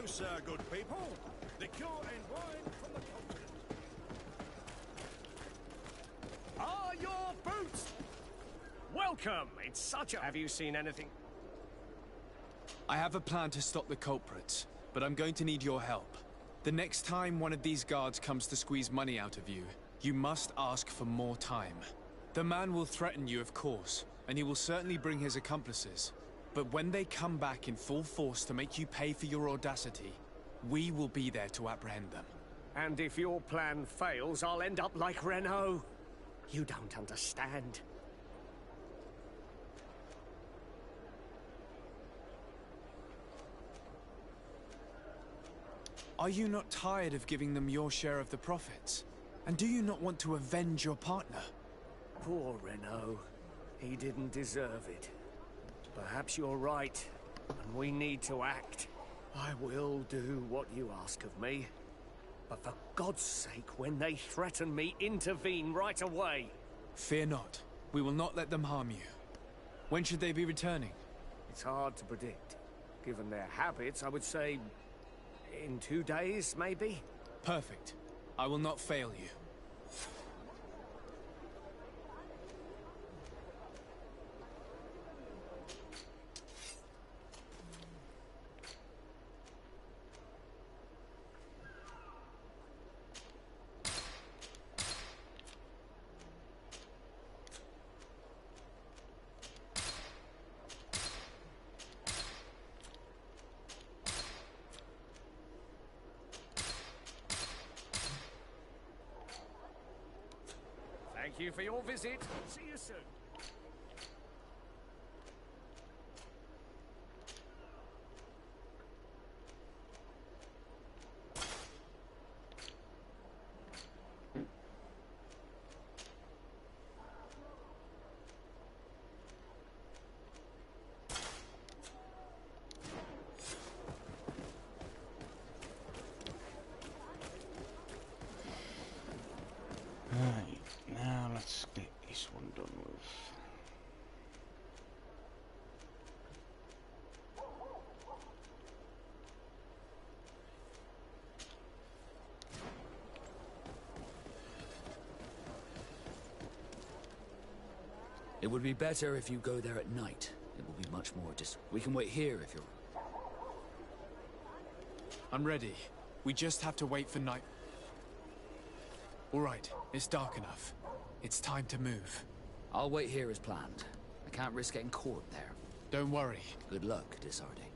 closer, good people. Liqueur and wine from the continent. Are your boots? Welcome. It's such a... Have you seen anything? I have a plan to stop the culprits, but I'm going to need your help. The next time one of these guards comes to squeeze money out of you, you must ask for more time. The man will threaten you, of course, and he will certainly bring his accomplices. But when they come back in full force to make you pay for your audacity, we will be there to apprehend them. And if your plan fails, I'll end up like Renault. You don't understand. Are you not tired of giving them your share of the profits? And do you not want to avenge your partner? Poor Renault. He didn't deserve it. Perhaps you're right, and we need to act. I will do what you ask of me. But for God's sake, when they threaten me, intervene right away. Fear not. We will not let them harm you. When should they be returning? It's hard to predict. Given their habits, I would say... in 2 days, maybe? Perfect. I will not fail you. Thank you for your visit. See you soon. Right, now let's get this one done with. It would be better if you go there at night. It will be much more We can wait here if you're... I'm ready. We just have to wait for night. All right, it's dark enough. It's time to move. I'll wait here as planned. I can't risk getting caught there. Don't worry. Good luck, Disardi.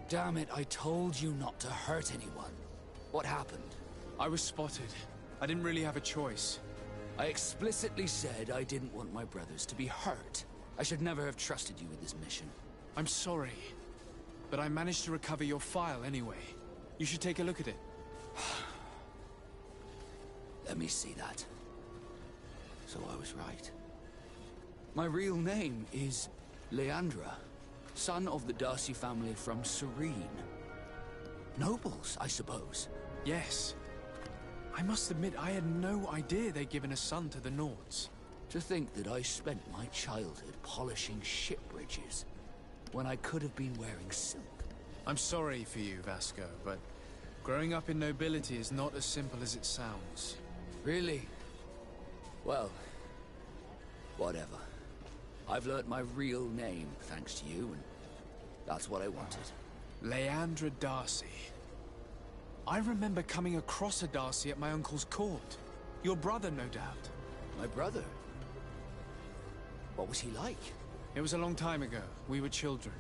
Damn it, I told you not to hurt anyone. What happened? I was spotted. I didn't really have a choice. I explicitly said I didn't want my brothers to be hurt. I should never have trusted you with this mission. I'm sorry, but I managed to recover your file anyway. You should take a look at it. Let me see that. So I was right. My real name is Leandra, son of the Darcy family from Serene. Nobles, I suppose. Yes. I must admit, I had no idea they'd given a son to the Nords. To think that I spent my childhood polishing ship bridges, when I could have been wearing silk. I'm sorry for you, Vasco, but growing up in nobility is not as simple as it sounds. Really? Well, whatever. I've learnt my real name, thanks to you, and that's what I wanted. Leandra Darcy. I remember coming across a Darcy at my uncle's court. Your brother, no doubt. My brother? What was he like? It was a long time ago. We were children.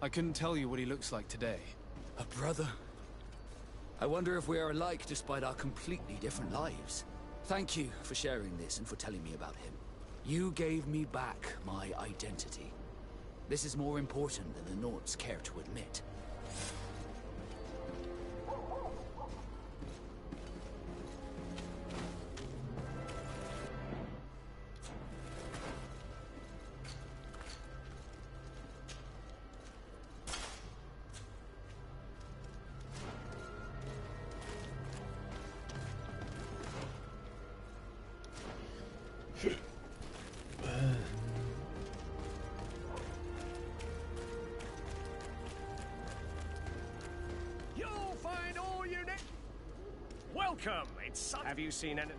I couldn't tell you what he looks like today. A brother? I wonder if we are alike despite our completely different lives. Thank you for sharing this and for telling me about him. You gave me back my identity. This is more important than the Nords care to admit. Welcome! Have you seen any...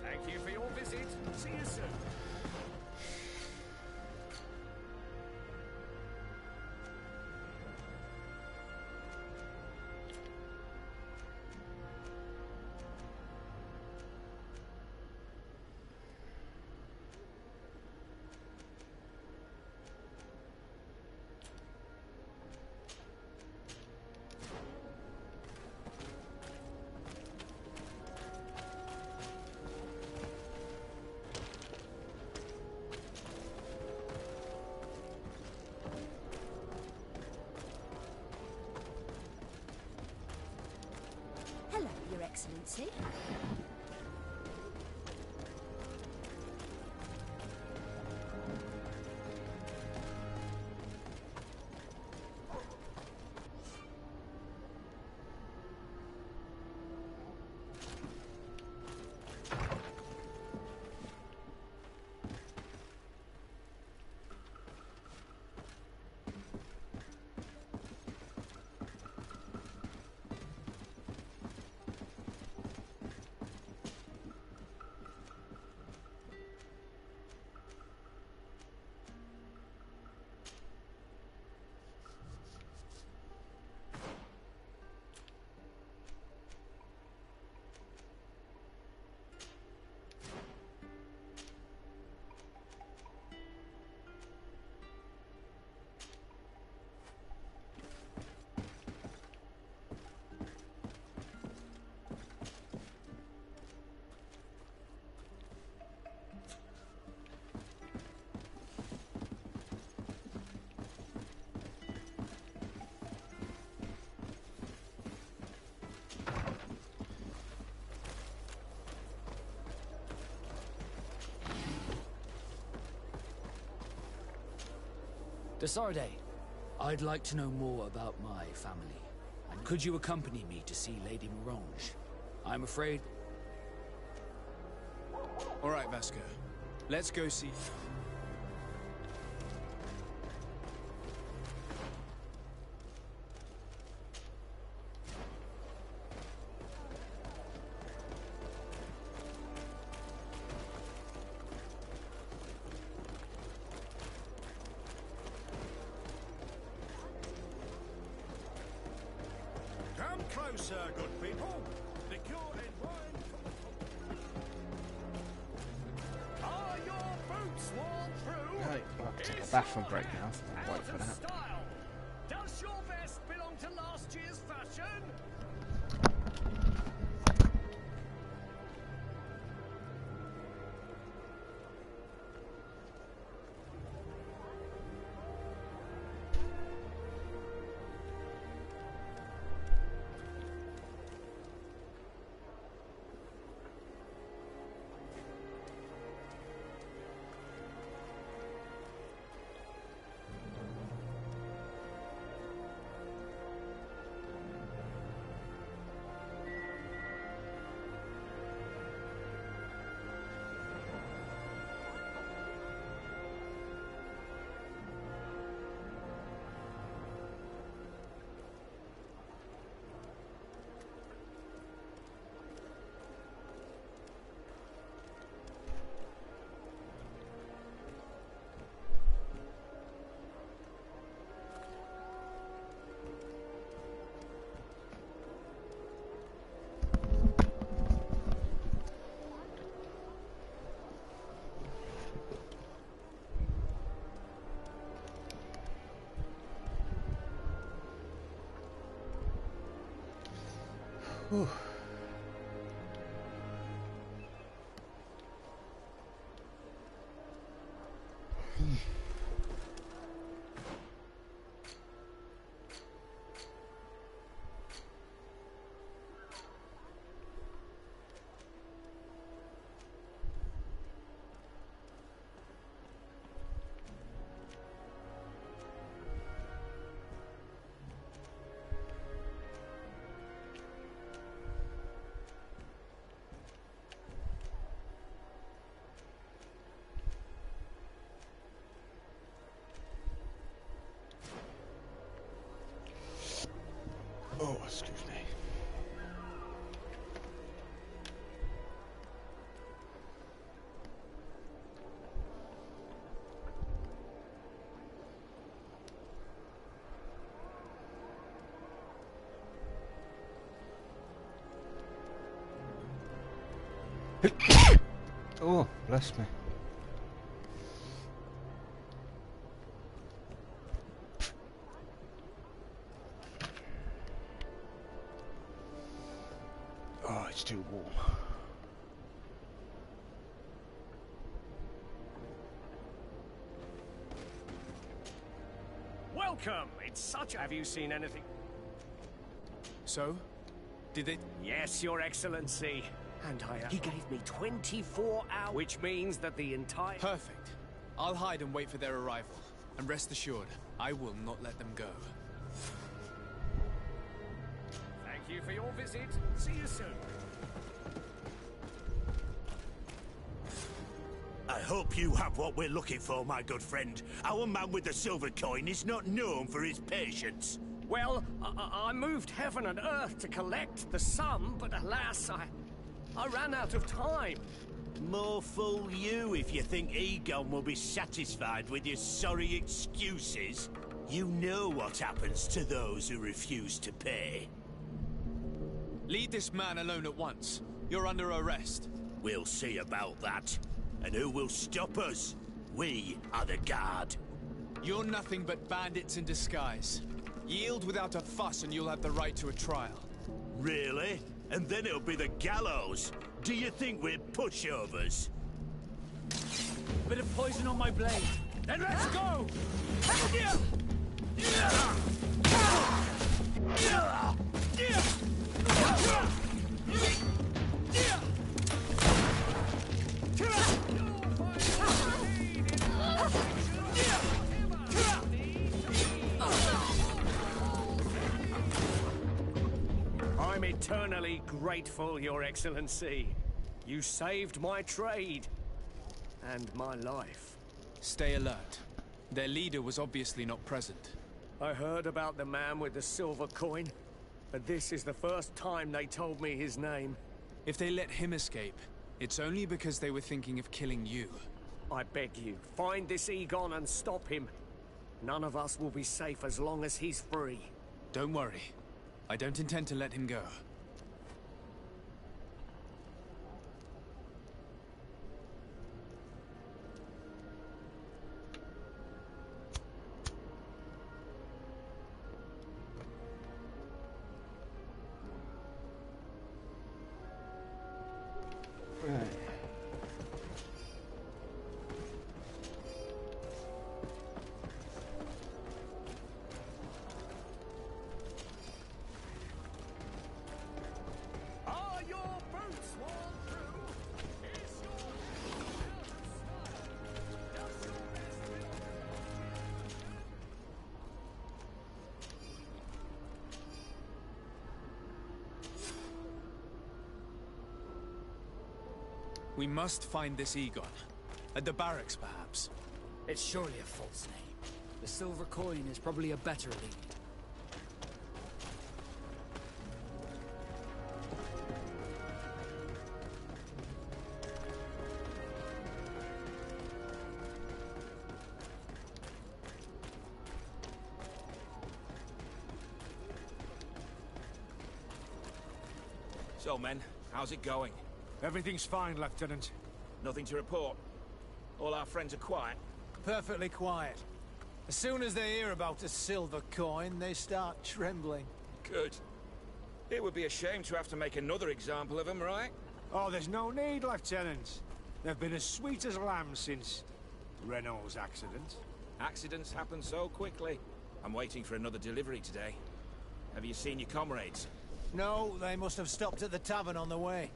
Thank you for your visit. See you soon. Hello, Your Excellency. Desarde, I'd like to know more about my family. Could you accompany me to see Lady Morange? I'm afraid... All right, Vasco. Let's go see... Come closer, good people. Liqueur and wine. Are your boots worn through? Right, Is bathroom break now. I'll wait for that. Style. Does your vest belong to last year's fashion? Whew. Oh, excuse me. Oh, bless me. Oh, it's too warm. Welcome! It's such... Have you seen anything? So? Did they... Yes, Your Excellency. And he gave me 24 hours, which means that the entire... Perfect. I'll hide and wait for their arrival. And rest assured, I will not let them go. Thank you for your visit. See you soon. I hope you have what we're looking for, my good friend. Our man with the silver coin is not known for his patience. Well, I moved heaven and earth to collect the sum, but alas, I ran out of time. More fool you if you think Egon will be satisfied with your sorry excuses. You know what happens to those who refuse to pay. Leave this man alone at once. You're under arrest. We'll see about that. And who will stop us? We are the guard. You're nothing but bandits in disguise. Yield without a fuss and you'll have the right to a trial. Really? And then it'll be the gallows. Do you think we're pushovers? Bit of poison on my blade. Then let's go! I'm eternally grateful, Your Excellency. You saved my trade. And my life. Stay alert. Their leader was obviously not present. I heard about the man with the silver coin, but this is the first time they told me his name. If they let him escape, it's only because they were thinking of killing you. I beg you, find this Egon and stop him. None of us will be safe as long as he's free. Don't worry. I don't intend to let him go. We must find this Egon. At the barracks, perhaps. It's surely a false name. The silver coin is probably a better lead. So, men, how's it going? Everything's fine, Lieutenant. Nothing to report? All our friends are quiet? Perfectly quiet. As soon as they hear about a silver coin, they start trembling. Good. It would be a shame to have to make another example of them, right? Oh, there's no need, Lieutenant. They've been as sweet as lambs since Renault's accident. Accidents happen so quickly. I'm waiting for another delivery today. Have you seen your comrades? No, they must have stopped at the tavern on the way.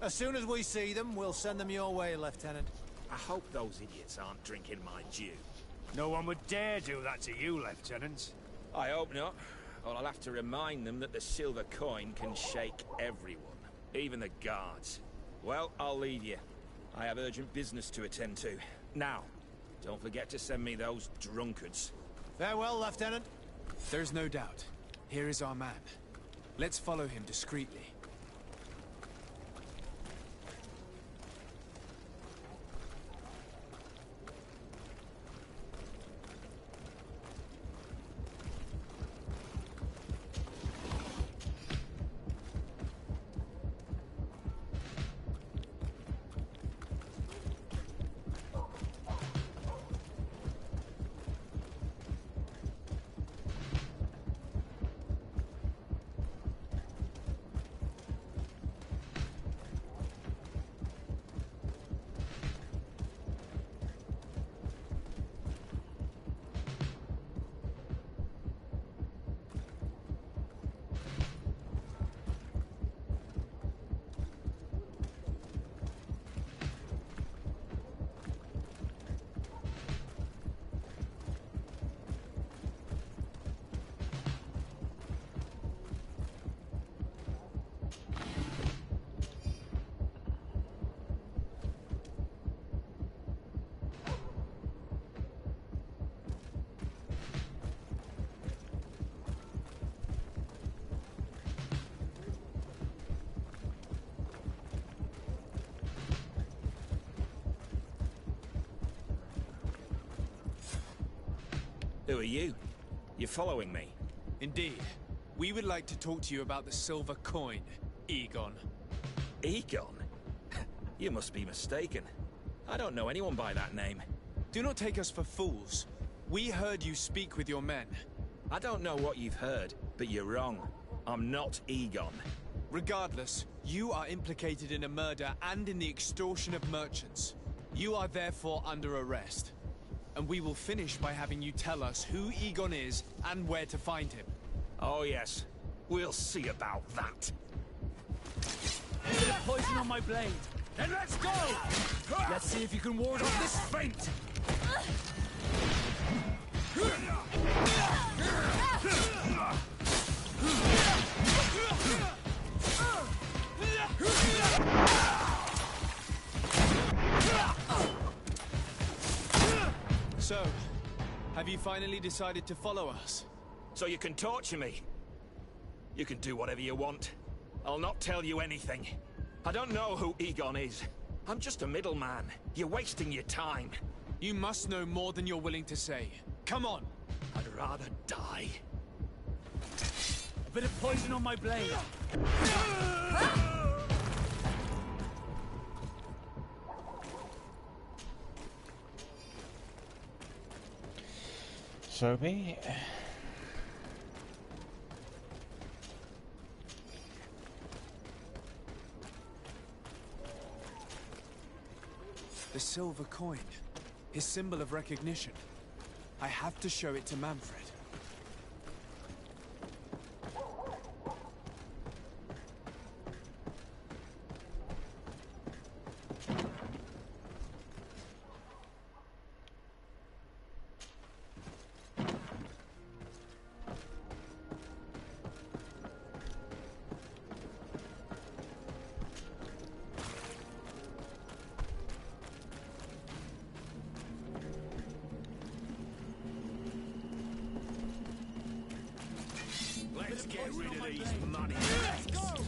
As soon as we see them, we'll send them your way, Lieutenant. I hope those idiots aren't drinking my dew. No one would dare do that to you, Lieutenant. I hope not. Or I'll have to remind them that the silver coin can shake everyone, even the guards. Well, I'll leave you. I have urgent business to attend to. Now, don't forget to send me those drunkards. Farewell, Lieutenant. There's no doubt. Here is our man. Let's follow him discreetly. Who are you? You're following me? Indeed. We would like to talk to you about the silver coin, Egon. Egon? You must be mistaken. I don't know anyone by that name. Do not take us for fools. We heard you speak with your men. I don't know what you've heard, but you're wrong. I'm not Egon. Regardless, you are implicated in a murder and in the extortion of merchants. You are therefore under arrest. And we will finish by having you tell us who Egon is and where to find him. Oh yes, we'll see about that. Poison on my blade. Then let's go! Let's see if you can ward off this feint. So, have you finally decided to follow us? So you can torture me? You can do whatever you want. I'll not tell you anything. I don't know who Egon is. I'm just a middleman. You're wasting your time. You must know more than you're willing to say. Come on! I'd rather die. A bit of poison on my blade. So be it. The silver coin. His symbol of recognition. I have to show it to Manfred. Let's get rid of these money. Let's go!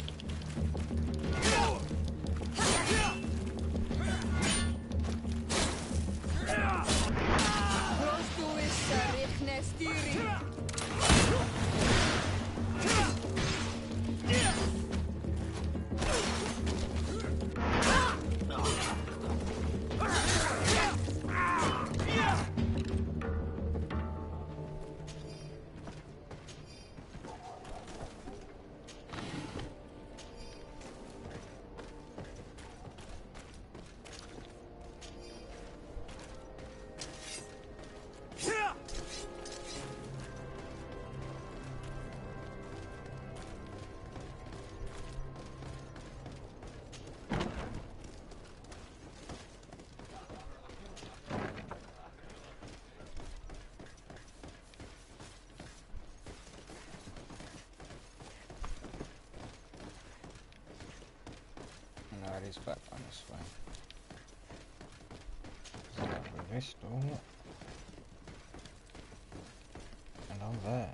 No, it is back on this way. Start with this door. And on there.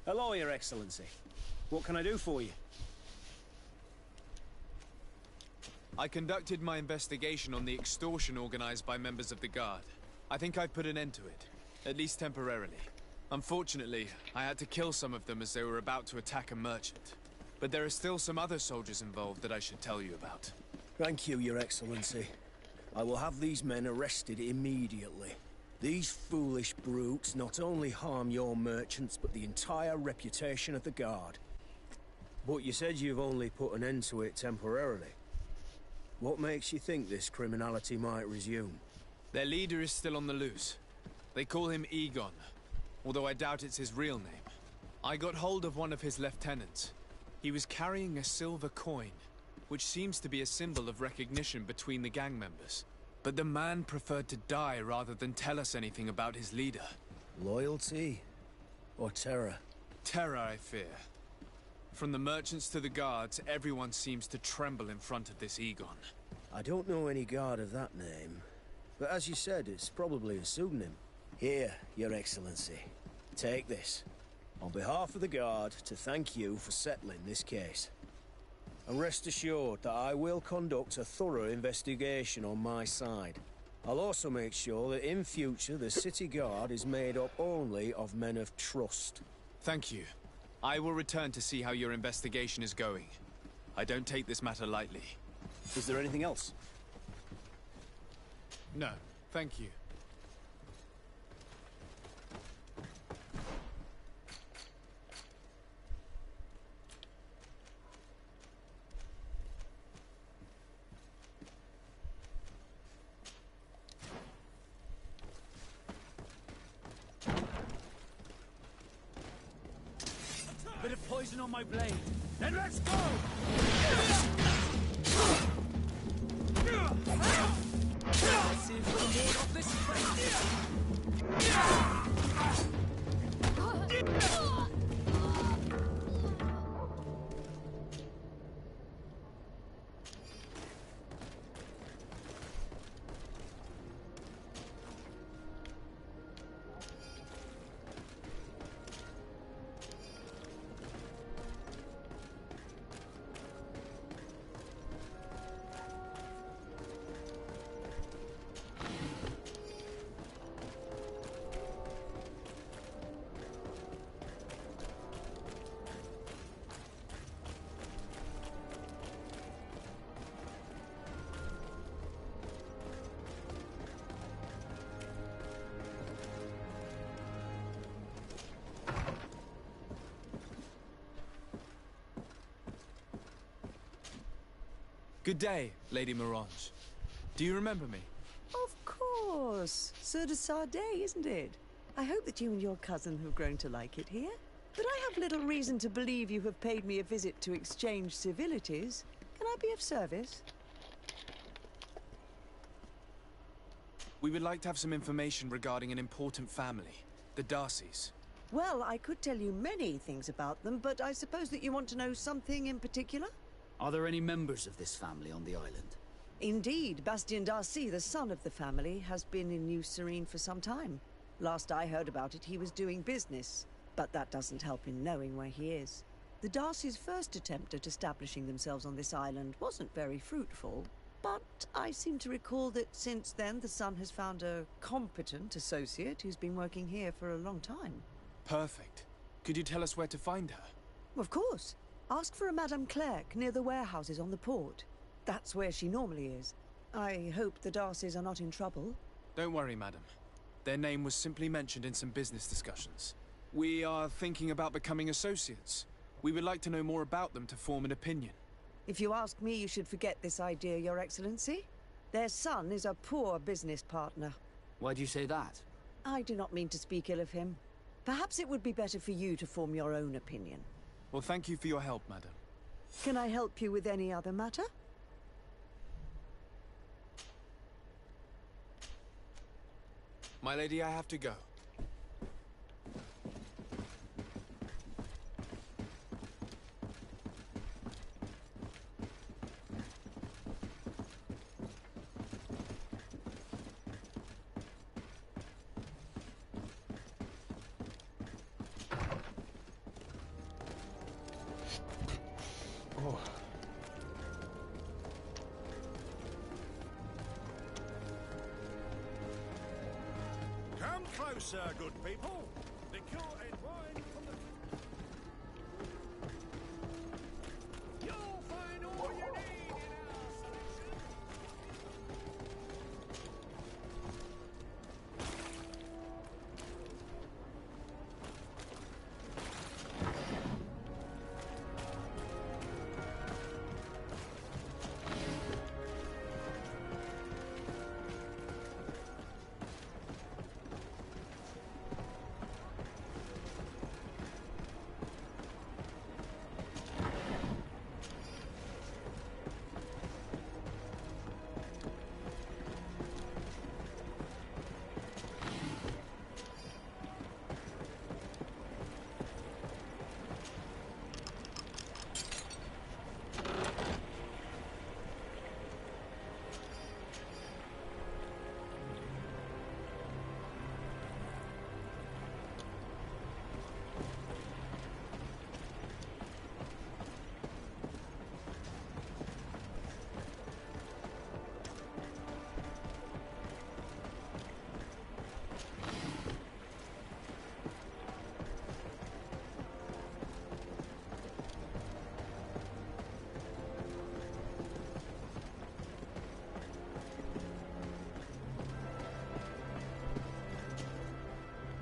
Hello, Your Excellency. What can I do for you? I conducted my investigation on the extortion organized by members of the Guard. I think I've put an end to it, at least temporarily. Unfortunately, I had to kill some of them as they were about to attack a merchant. But there are still some other soldiers involved that I should tell you about. Thank you, Your Excellency. I will have these men arrested immediately. These foolish brutes not only harm your merchants, but the entire reputation of the Guard. But you said you've only put an end to it temporarily. What makes you think this criminality might resume? Their leader is still on the loose. They call him Egon, although I doubt it's his real name. I got hold of one of his lieutenants. He was carrying a silver coin, which seems to be a symbol of recognition between the gang members. But the man preferred to die rather than tell us anything about his leader. Loyalty? Or terror? Terror, I fear. From the merchants to the guards, everyone seems to tremble in front of this Egon. I don't know any guard of that name. But as you said, it's probably a pseudonym. Here, Your Excellency. Take this. On behalf of the Guard, to thank you for settling this case. And rest assured that I will conduct a thorough investigation on my side. I'll also make sure that in future the City Guard is made up only of men of trust. Thank you. I will return to see how your investigation is going. I don't take this matter lightly. Is there anything else? No, thank you. Bit of poison on my blade. Then let's go! Let's see if we can ward off this Good day, Lady Mirange. Do you remember me? Of course. Sir de Sardet, isn't it? I hope that you and your cousin have grown to like it here. But I have little reason to believe you have paid me a visit to exchange civilities. Can I be of service? We would like to have some information regarding an important family, the Darcys. Well, I could tell you many things about them, but I suppose that you want to know something in particular? Are there any members of this family on the island? Indeed, Bastien Darcy, the son of the family, has been in New Serene for some time. Last I heard about it, he was doing business, but that doesn't help in knowing where he is. The Darcy's first attempt at establishing themselves on this island wasn't very fruitful, but I seem to recall that since then the son has found a competent associate who's been working here for a long time. Perfect. Could you tell us where to find her? Of course. Ask for a Madame Clerc near the warehouses on the port. That's where she normally is. I hope the Darcys are not in trouble. Don't worry, madam. Their name was simply mentioned in some business discussions. We are thinking about becoming associates. We would like to know more about them to form an opinion. If you ask me, you should forget this idea, Your Excellency. Their son is a poor business partner. Why do you say that? I do not mean to speak ill of him. Perhaps it would be better for you to form your own opinion. Well, thank you for your help, madam. Can I help you with any other matter? My lady, I have to go. Come closer, good people. Liquor and wine from the... You'll find all you need in our selection.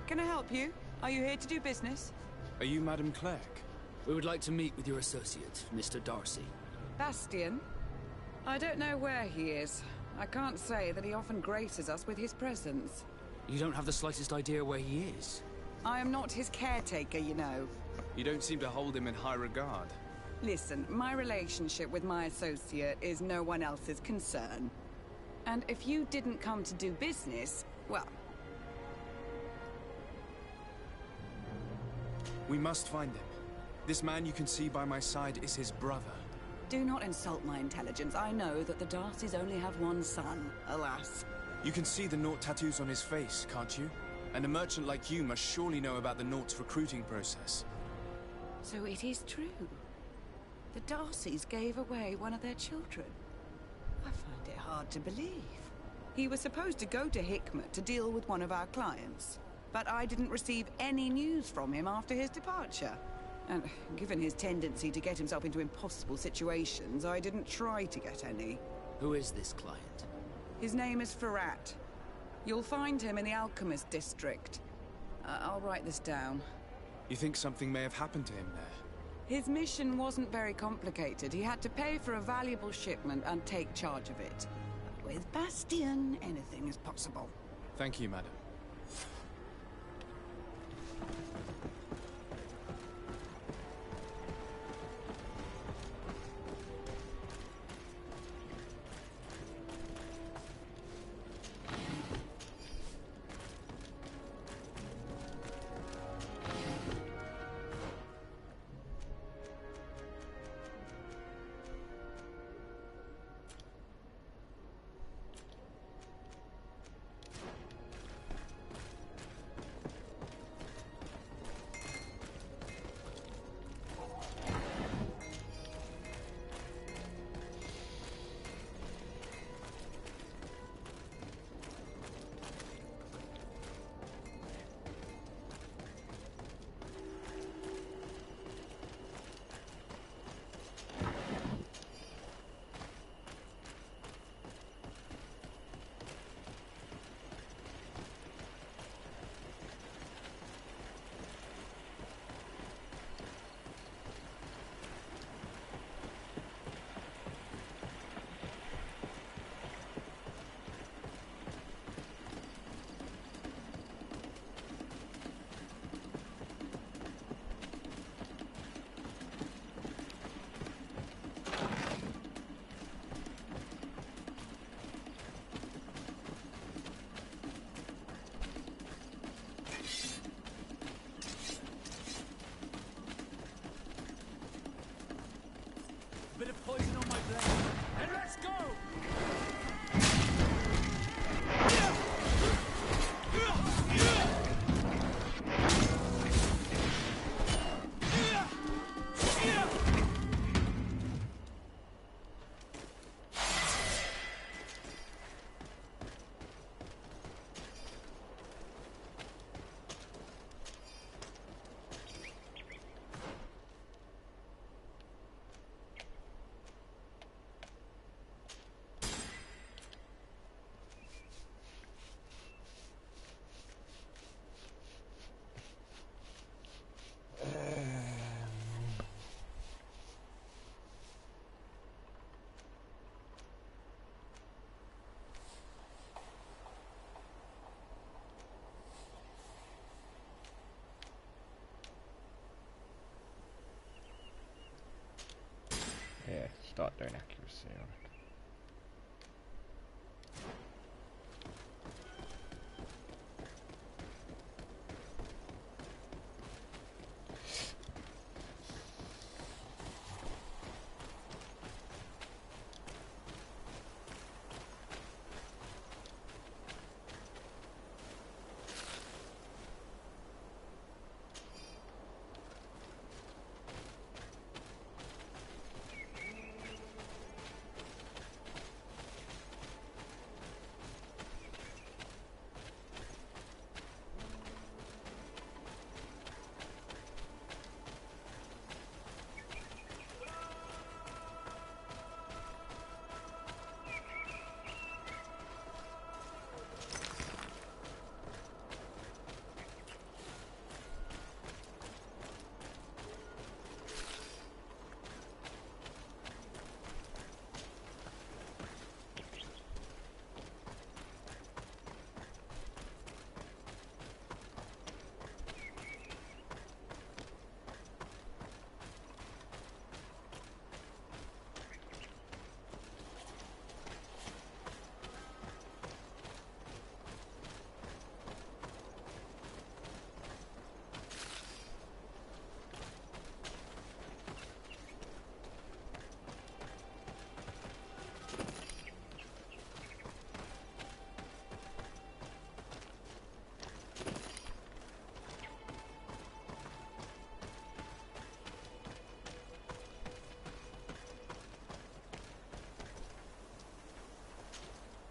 Can I help you? Are you here to do business? Are you Madame Clerc? We would like to meet with your associate, Mr. Darcy. Bastian? I don't know where he is. I can't say that he often graces us with his presence. You don't have the slightest idea where he is? I am not his caretaker, you know. You don't seem to hold him in high regard. Listen, my relationship with my associate is no one else's concern. And if you didn't come to do business, well... We must find him. This man you can see by my side is his brother. Do not insult my intelligence. I know that the Darcys only have one son, alas. You can see the Naught tattoos on his face, can't you? And a merchant like you must surely know about the Naught's recruiting process. So it is true. The Darcys gave away one of their children. I find it hard to believe. He was supposed to go to Hikmet to deal with one of our clients. But I didn't receive any news from him after his departure. And given his tendency to get himself into impossible situations, I didn't try to get any. Who is this client? His name is Ferrat. You'll find him in the Alchemist District. I'll write this down. You think something may have happened to him there? His mission wasn't very complicated. He had to pay for a valuable shipment and take charge of it. With Bastian, anything is possible. Thank you, madam. start doing accuracy, I reckon.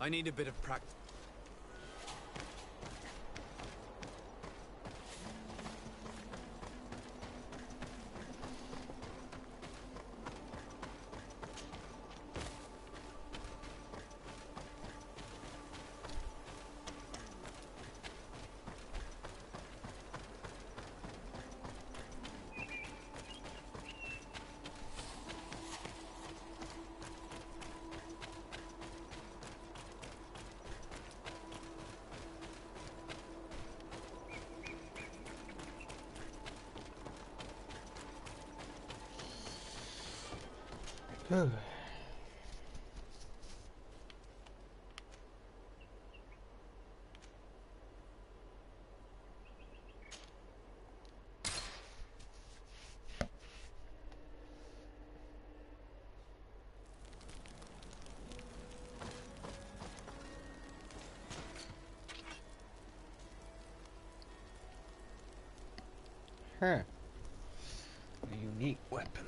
I need a bit of practice. Oh. Huh. A unique weapon.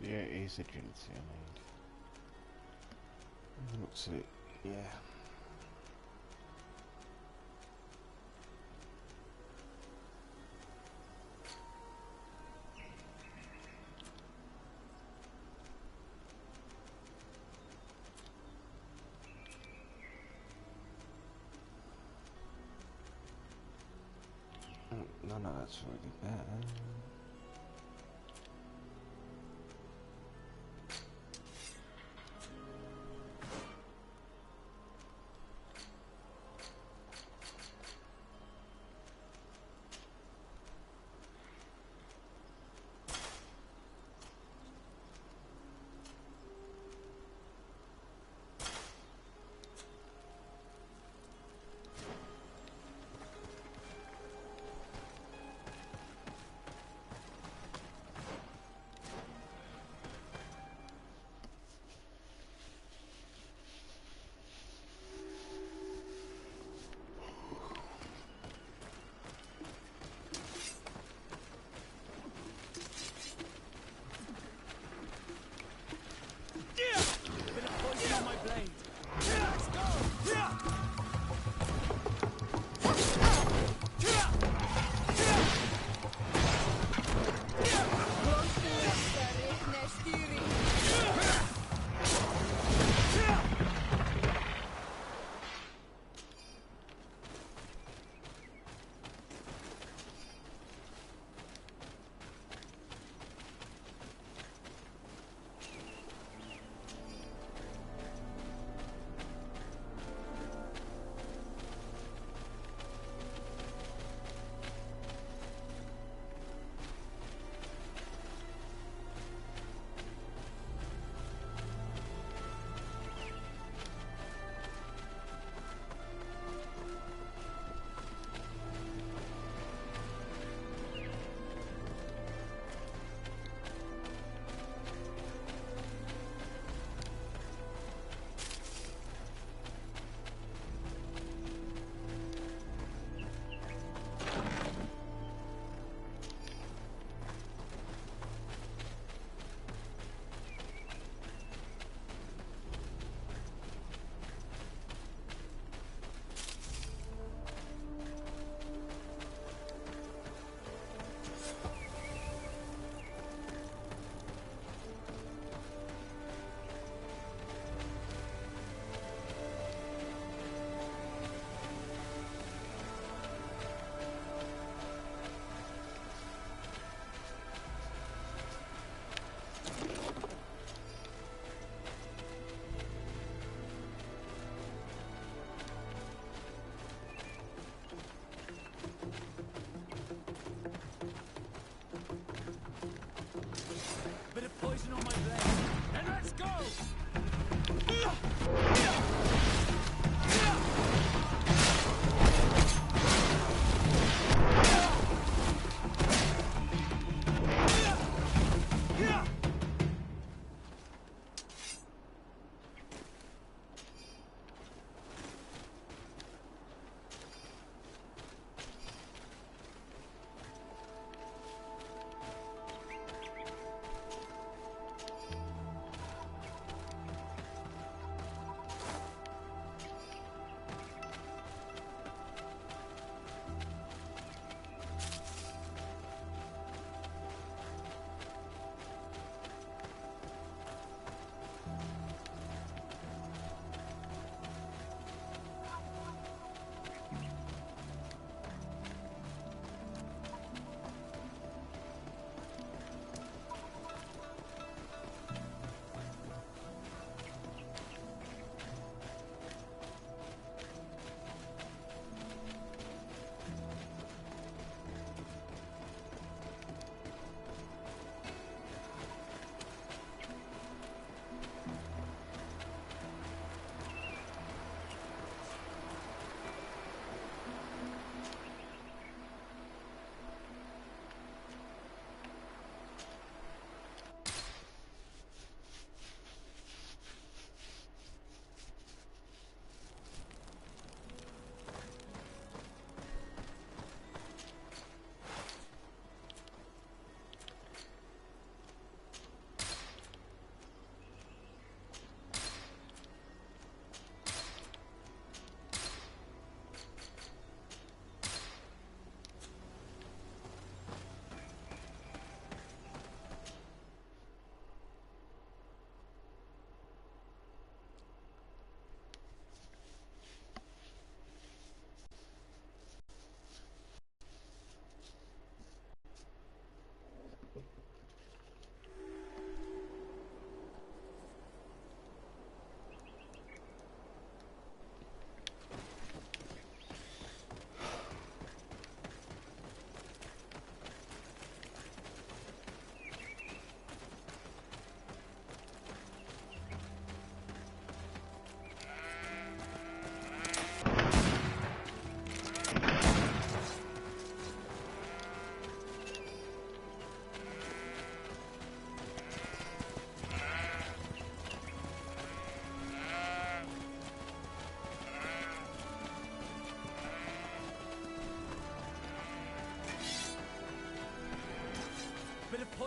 Yeah, it is agility I need. Looks it, yeah. None of that's really bad.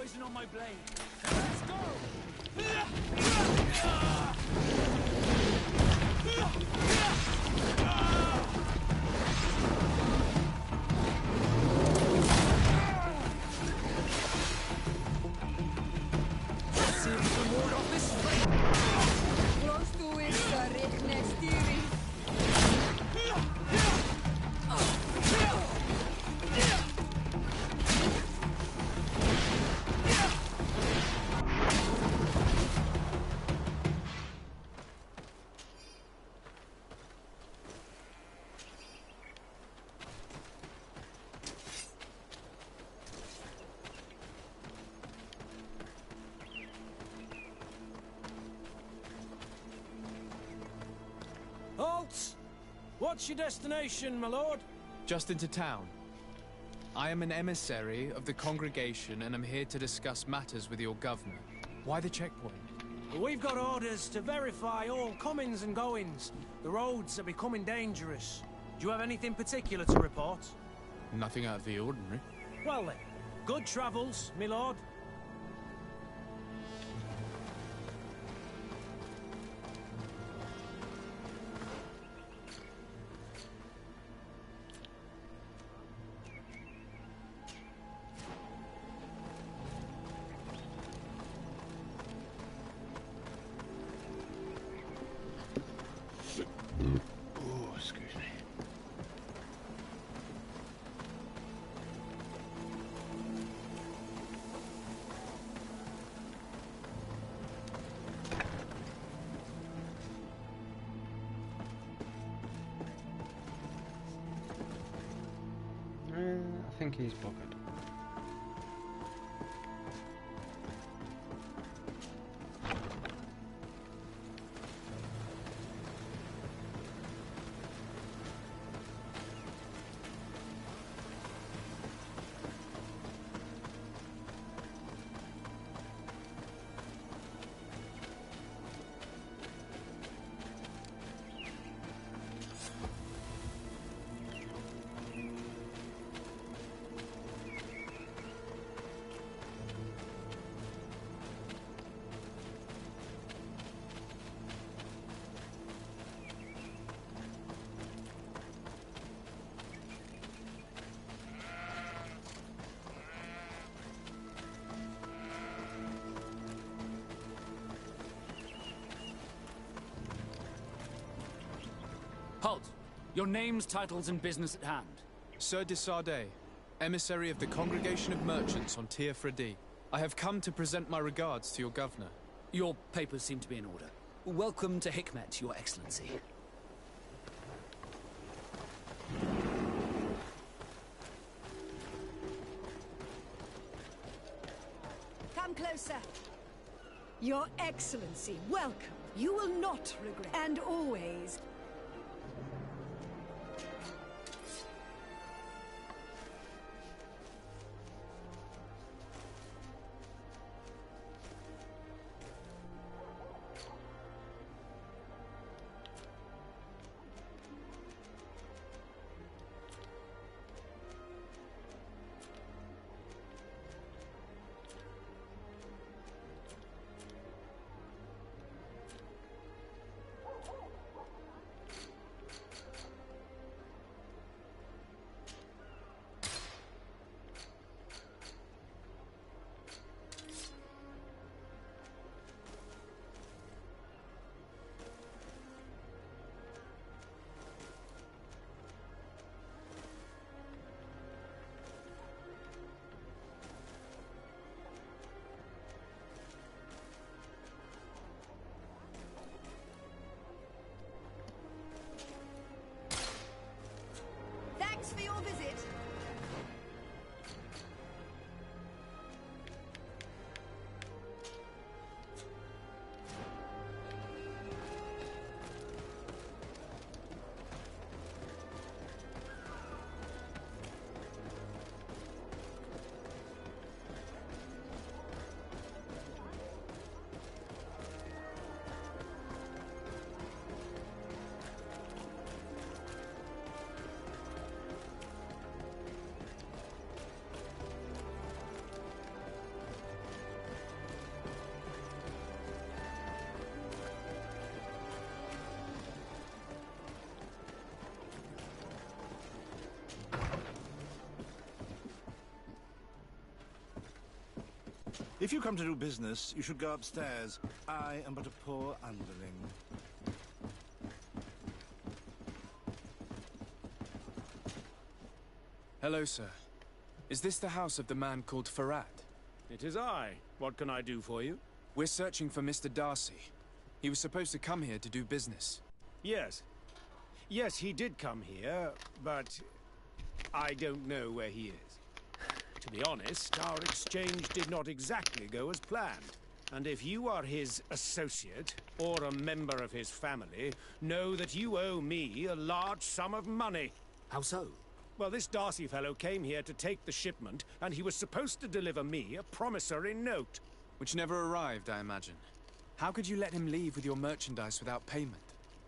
poison on my blade. Let's go! Let's see if we can ward off this straight. Close to it, Rick next theory. Halt! What's your destination, my lord? Just into town. I am an emissary of the congregation and am here to discuss matters with your governor. Why the checkpoint? We've got orders to verify all comings and goings. The roads are becoming dangerous. Do you have anything particular to report? Nothing out of the ordinary. Well then, good travels, my lord. Oh, excuse me. I think he's buggered. Halt! Your names, titles, and business at hand. Sir de Sardet, emissary of the Congregation of Merchants on Tir Fredi. I have come to present my regards to your governor. Your papers seem to be in order. Welcome to Hikmet, Your Excellency. Come closer. Your Excellency, welcome. You will not regret. And always. If you come to do business, you should go upstairs. I am but a poor underling. Hello, sir. Is this the house of the man called Farad? It is I. What can I do for you? We're searching for Mr. Darcy. He was supposed to come here to do business. Yes. Yes, he did come here, but I don't know where he is. To be honest, our exchange did not exactly go as planned. And if you are his associate, or a member of his family, know that you owe me a large sum of money. How so? Well, this Darcy fellow came here to take the shipment, and he was supposed to deliver me a promissory note. Which never arrived, I imagine. How could you let him leave with your merchandise without payment?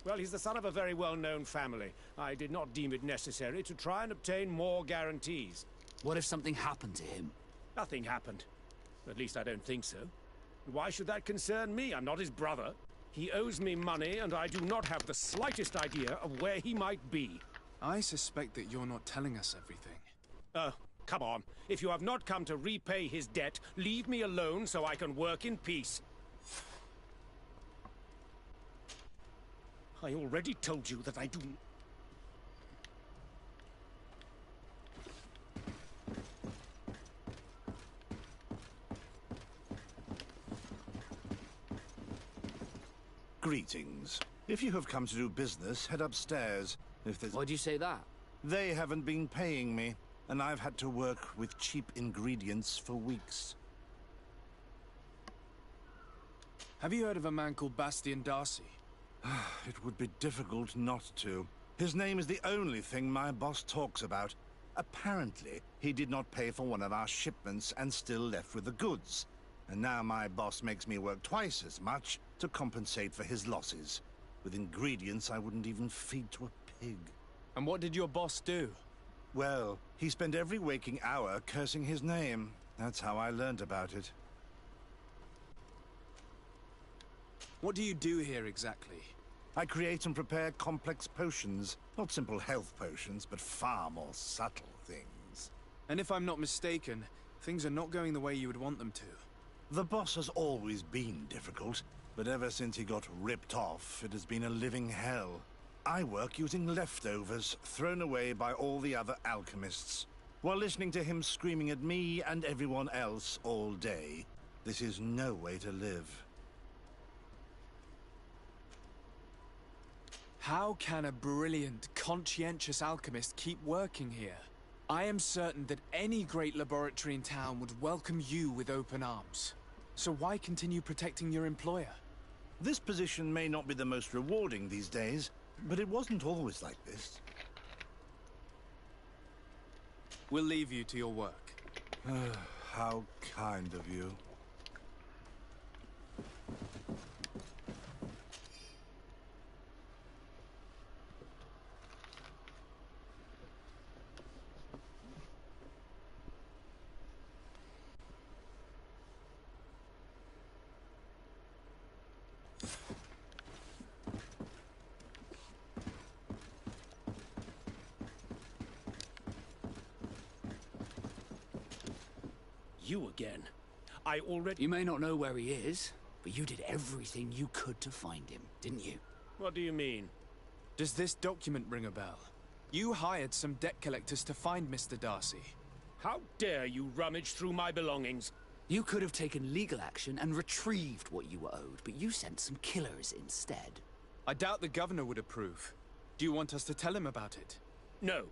Well, he's the son of a very well-known family. I did not deem it necessary to try and obtain more guarantees. What if something happened to him? Nothing happened. At least I don't think so. Why should that concern me? I'm not his brother. He owes me money, and I do not have the slightest idea of where he might be. I suspect that you're not telling us everything. Come on. If you have not come to repay his debt, leave me alone so I can work in peace. I already told you that I do... Greetings. If you have come to do business, head upstairs. If there's... Why'd you say that? They haven't been paying me, and I've had to work with cheap ingredients for weeks. Have you heard of a man called Bastian Darcy? It would be difficult not to. His name is the only thing my boss talks about. Apparently, he did not pay for one of our shipments and still left with the goods. And now my boss makes me work twice as much to compensate for his losses. With ingredients I wouldn't even feed to a pig. And what did your boss do? Well, he spent every waking hour cursing his name. That's how I learned about it. What do you do here exactly? I create and prepare complex potions. Not simple health potions, but far more subtle things. And if I'm not mistaken, things are not going the way you would want them to. The boss has always been difficult, but ever since he got ripped off, it has been a living hell. I work using leftovers thrown away by all the other alchemists, while listening to him screaming at me and everyone else all day. This is no way to live. How can a brilliant, conscientious alchemist keep working here? I am certain that any great laboratory in town would welcome you with open arms. So why continue protecting your employer? This position may not be the most rewarding these days, but it wasn't always like this. We'll leave you to your work. How kind of you. You again. I already... You may not know where he is, but you did everything you could to find him, didn't you? What do you mean? Does this document ring a bell? You hired some debt collectors to find Mr. Darcy. How dare you rummage through my belongings? You could have taken legal action and retrieved what you were owed, but you sent some killers instead. I doubt the governor would approve. Do you want us to tell him about it? No.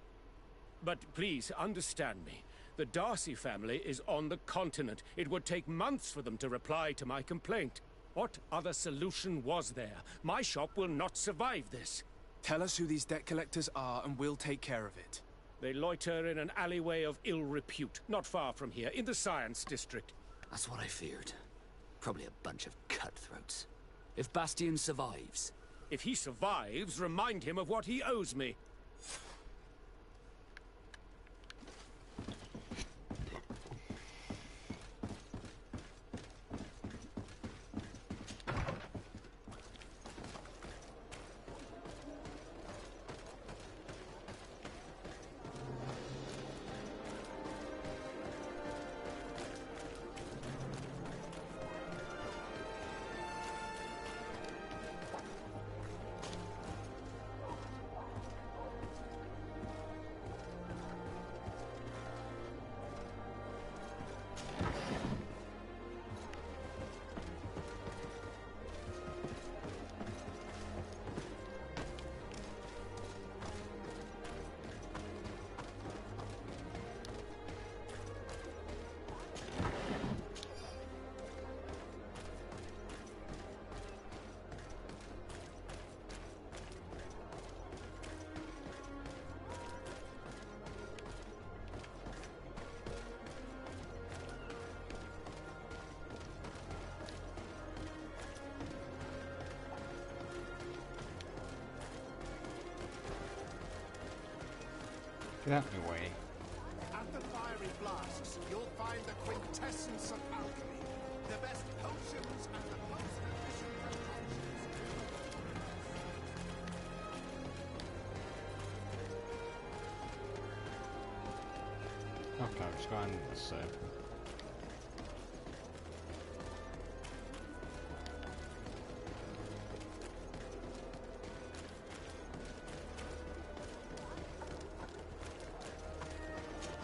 But please, understand me. The Darcy family is on the continent. It would take months for them to reply to my complaint. What other solution was there? My shop will not survive this. Tell us who these debt collectors are and we'll take care of it. They loiter in an alleyway of ill repute, not far from here, in the Science District. That's what I feared. Probably a bunch of cutthroats. If Bastian survives... If he survives, remind him of what he owes me. Get out of my way. At the fiery flasks, you'll find the quintessence of alchemy. The best potions and the most efficient Okay, I'll just go in the circle.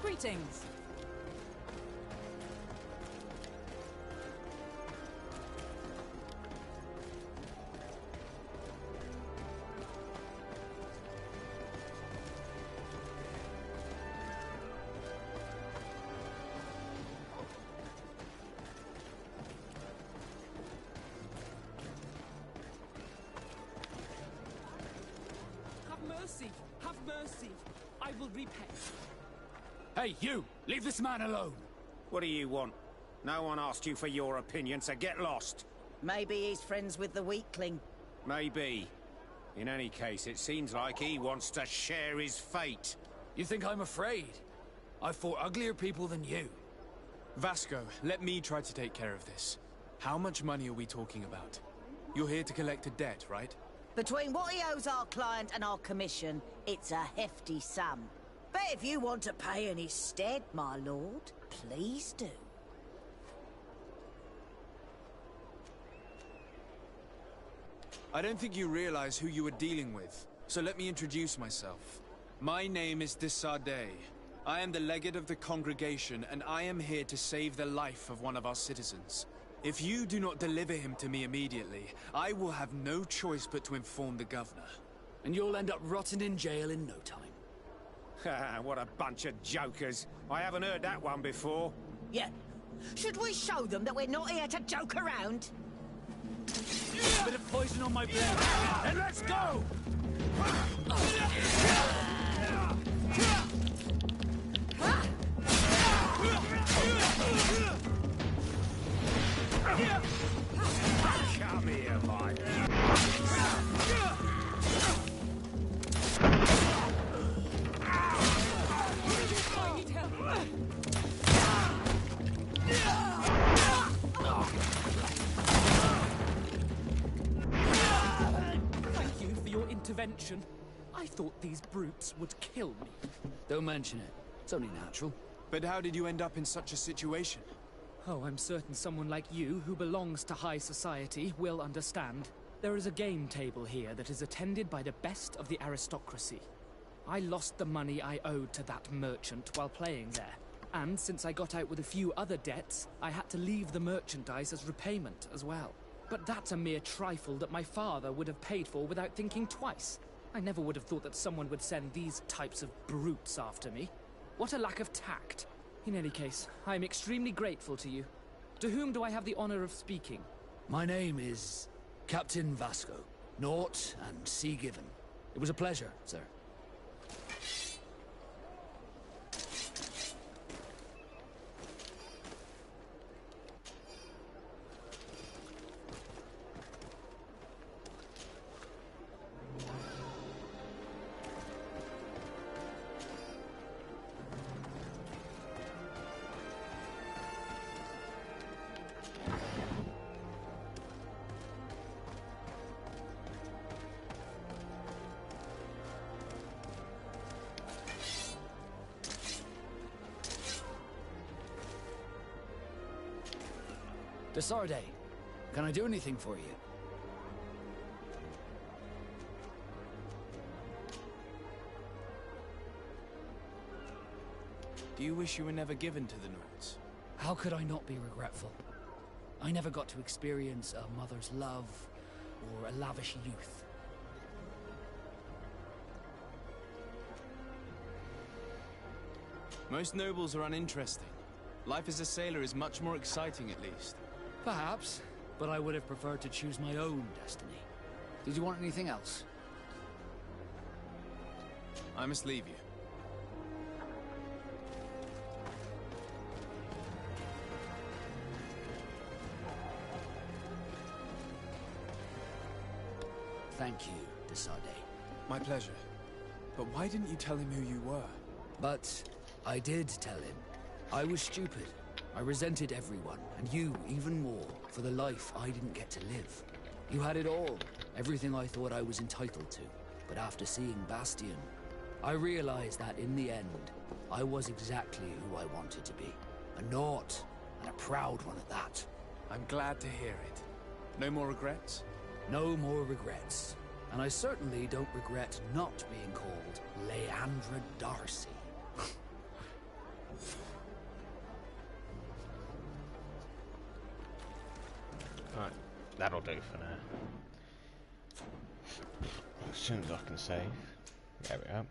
Greetings. Have mercy! Have mercy! I will repay. Hey, you! Leave this man alone! What do you want? No one asked you for your opinion, so get lost. Maybe he's friends with the weakling. Maybe. In any case, it seems like he wants to share his fate. You think I'm afraid? I've fought uglier people than you. Vasco, let me try to take care of this. How much money are we talking about? You're here to collect a debt, right? Between what he owes our client and our commission, it's a hefty sum. But if you want to pay in his stead, my lord, please do. I don't think you realize who you are dealing with, so let me introduce myself. My name is de Sardet. I am the legate of the congregation, and I am here to save the life of one of our citizens. If you do not deliver him to me immediately, I will have no choice but to inform the governor. And you'll end up rotting in jail in no time. What a bunch of jokers. I haven't heard that one before. Yeah. Should we show them that we're not here to joke around? A bit of poison on my blade, and let's go! Come here, boy. I need help. Thank you for your intervention. I thought these brutes would kill me. Don't mention it. It's only natural. But how did you end up in such a situation? Oh, I'm certain someone like you, who belongs to high society, will understand. There is a game table here that is attended by the best of the aristocracy. I lost the money I owed to that merchant while playing there. And since I got out with a few other debts, I had to leave the merchandise as repayment as well. But that's a mere trifle that my father would have paid for without thinking twice. I never would have thought that someone would send these types of brutes after me. What a lack of tact. In any case, I am extremely grateful to you. To whom do I have the honor of speaking? My name is Captain Vasco. Naught and sea given. It was a pleasure, sir. De Sardet, can I do anything for you? Do you wish you were never given to the Nords? How could I not be regretful? I never got to experience a mother's love or a lavish youth. Most nobles are uninteresting. Life as a sailor is much more exciting, at least. Perhaps, but I would have preferred to choose my own destiny. Did you want anything else? I must leave you. Thank you, de Sardet. My pleasure. But why didn't you tell him who you were? But I did tell him. I was stupid. I resented everyone, and you even more, for the life I didn't get to live. You had it all, everything I thought I was entitled to. But after seeing Bastion, I realized that in the end, I was exactly who I wanted to be. A Naut, and a proud one at that. I'm glad to hear it. No more regrets? No more regrets. And I certainly don't regret not being called Leandra Darcy. Right, that'll do for now. As soon as I can save. There we go.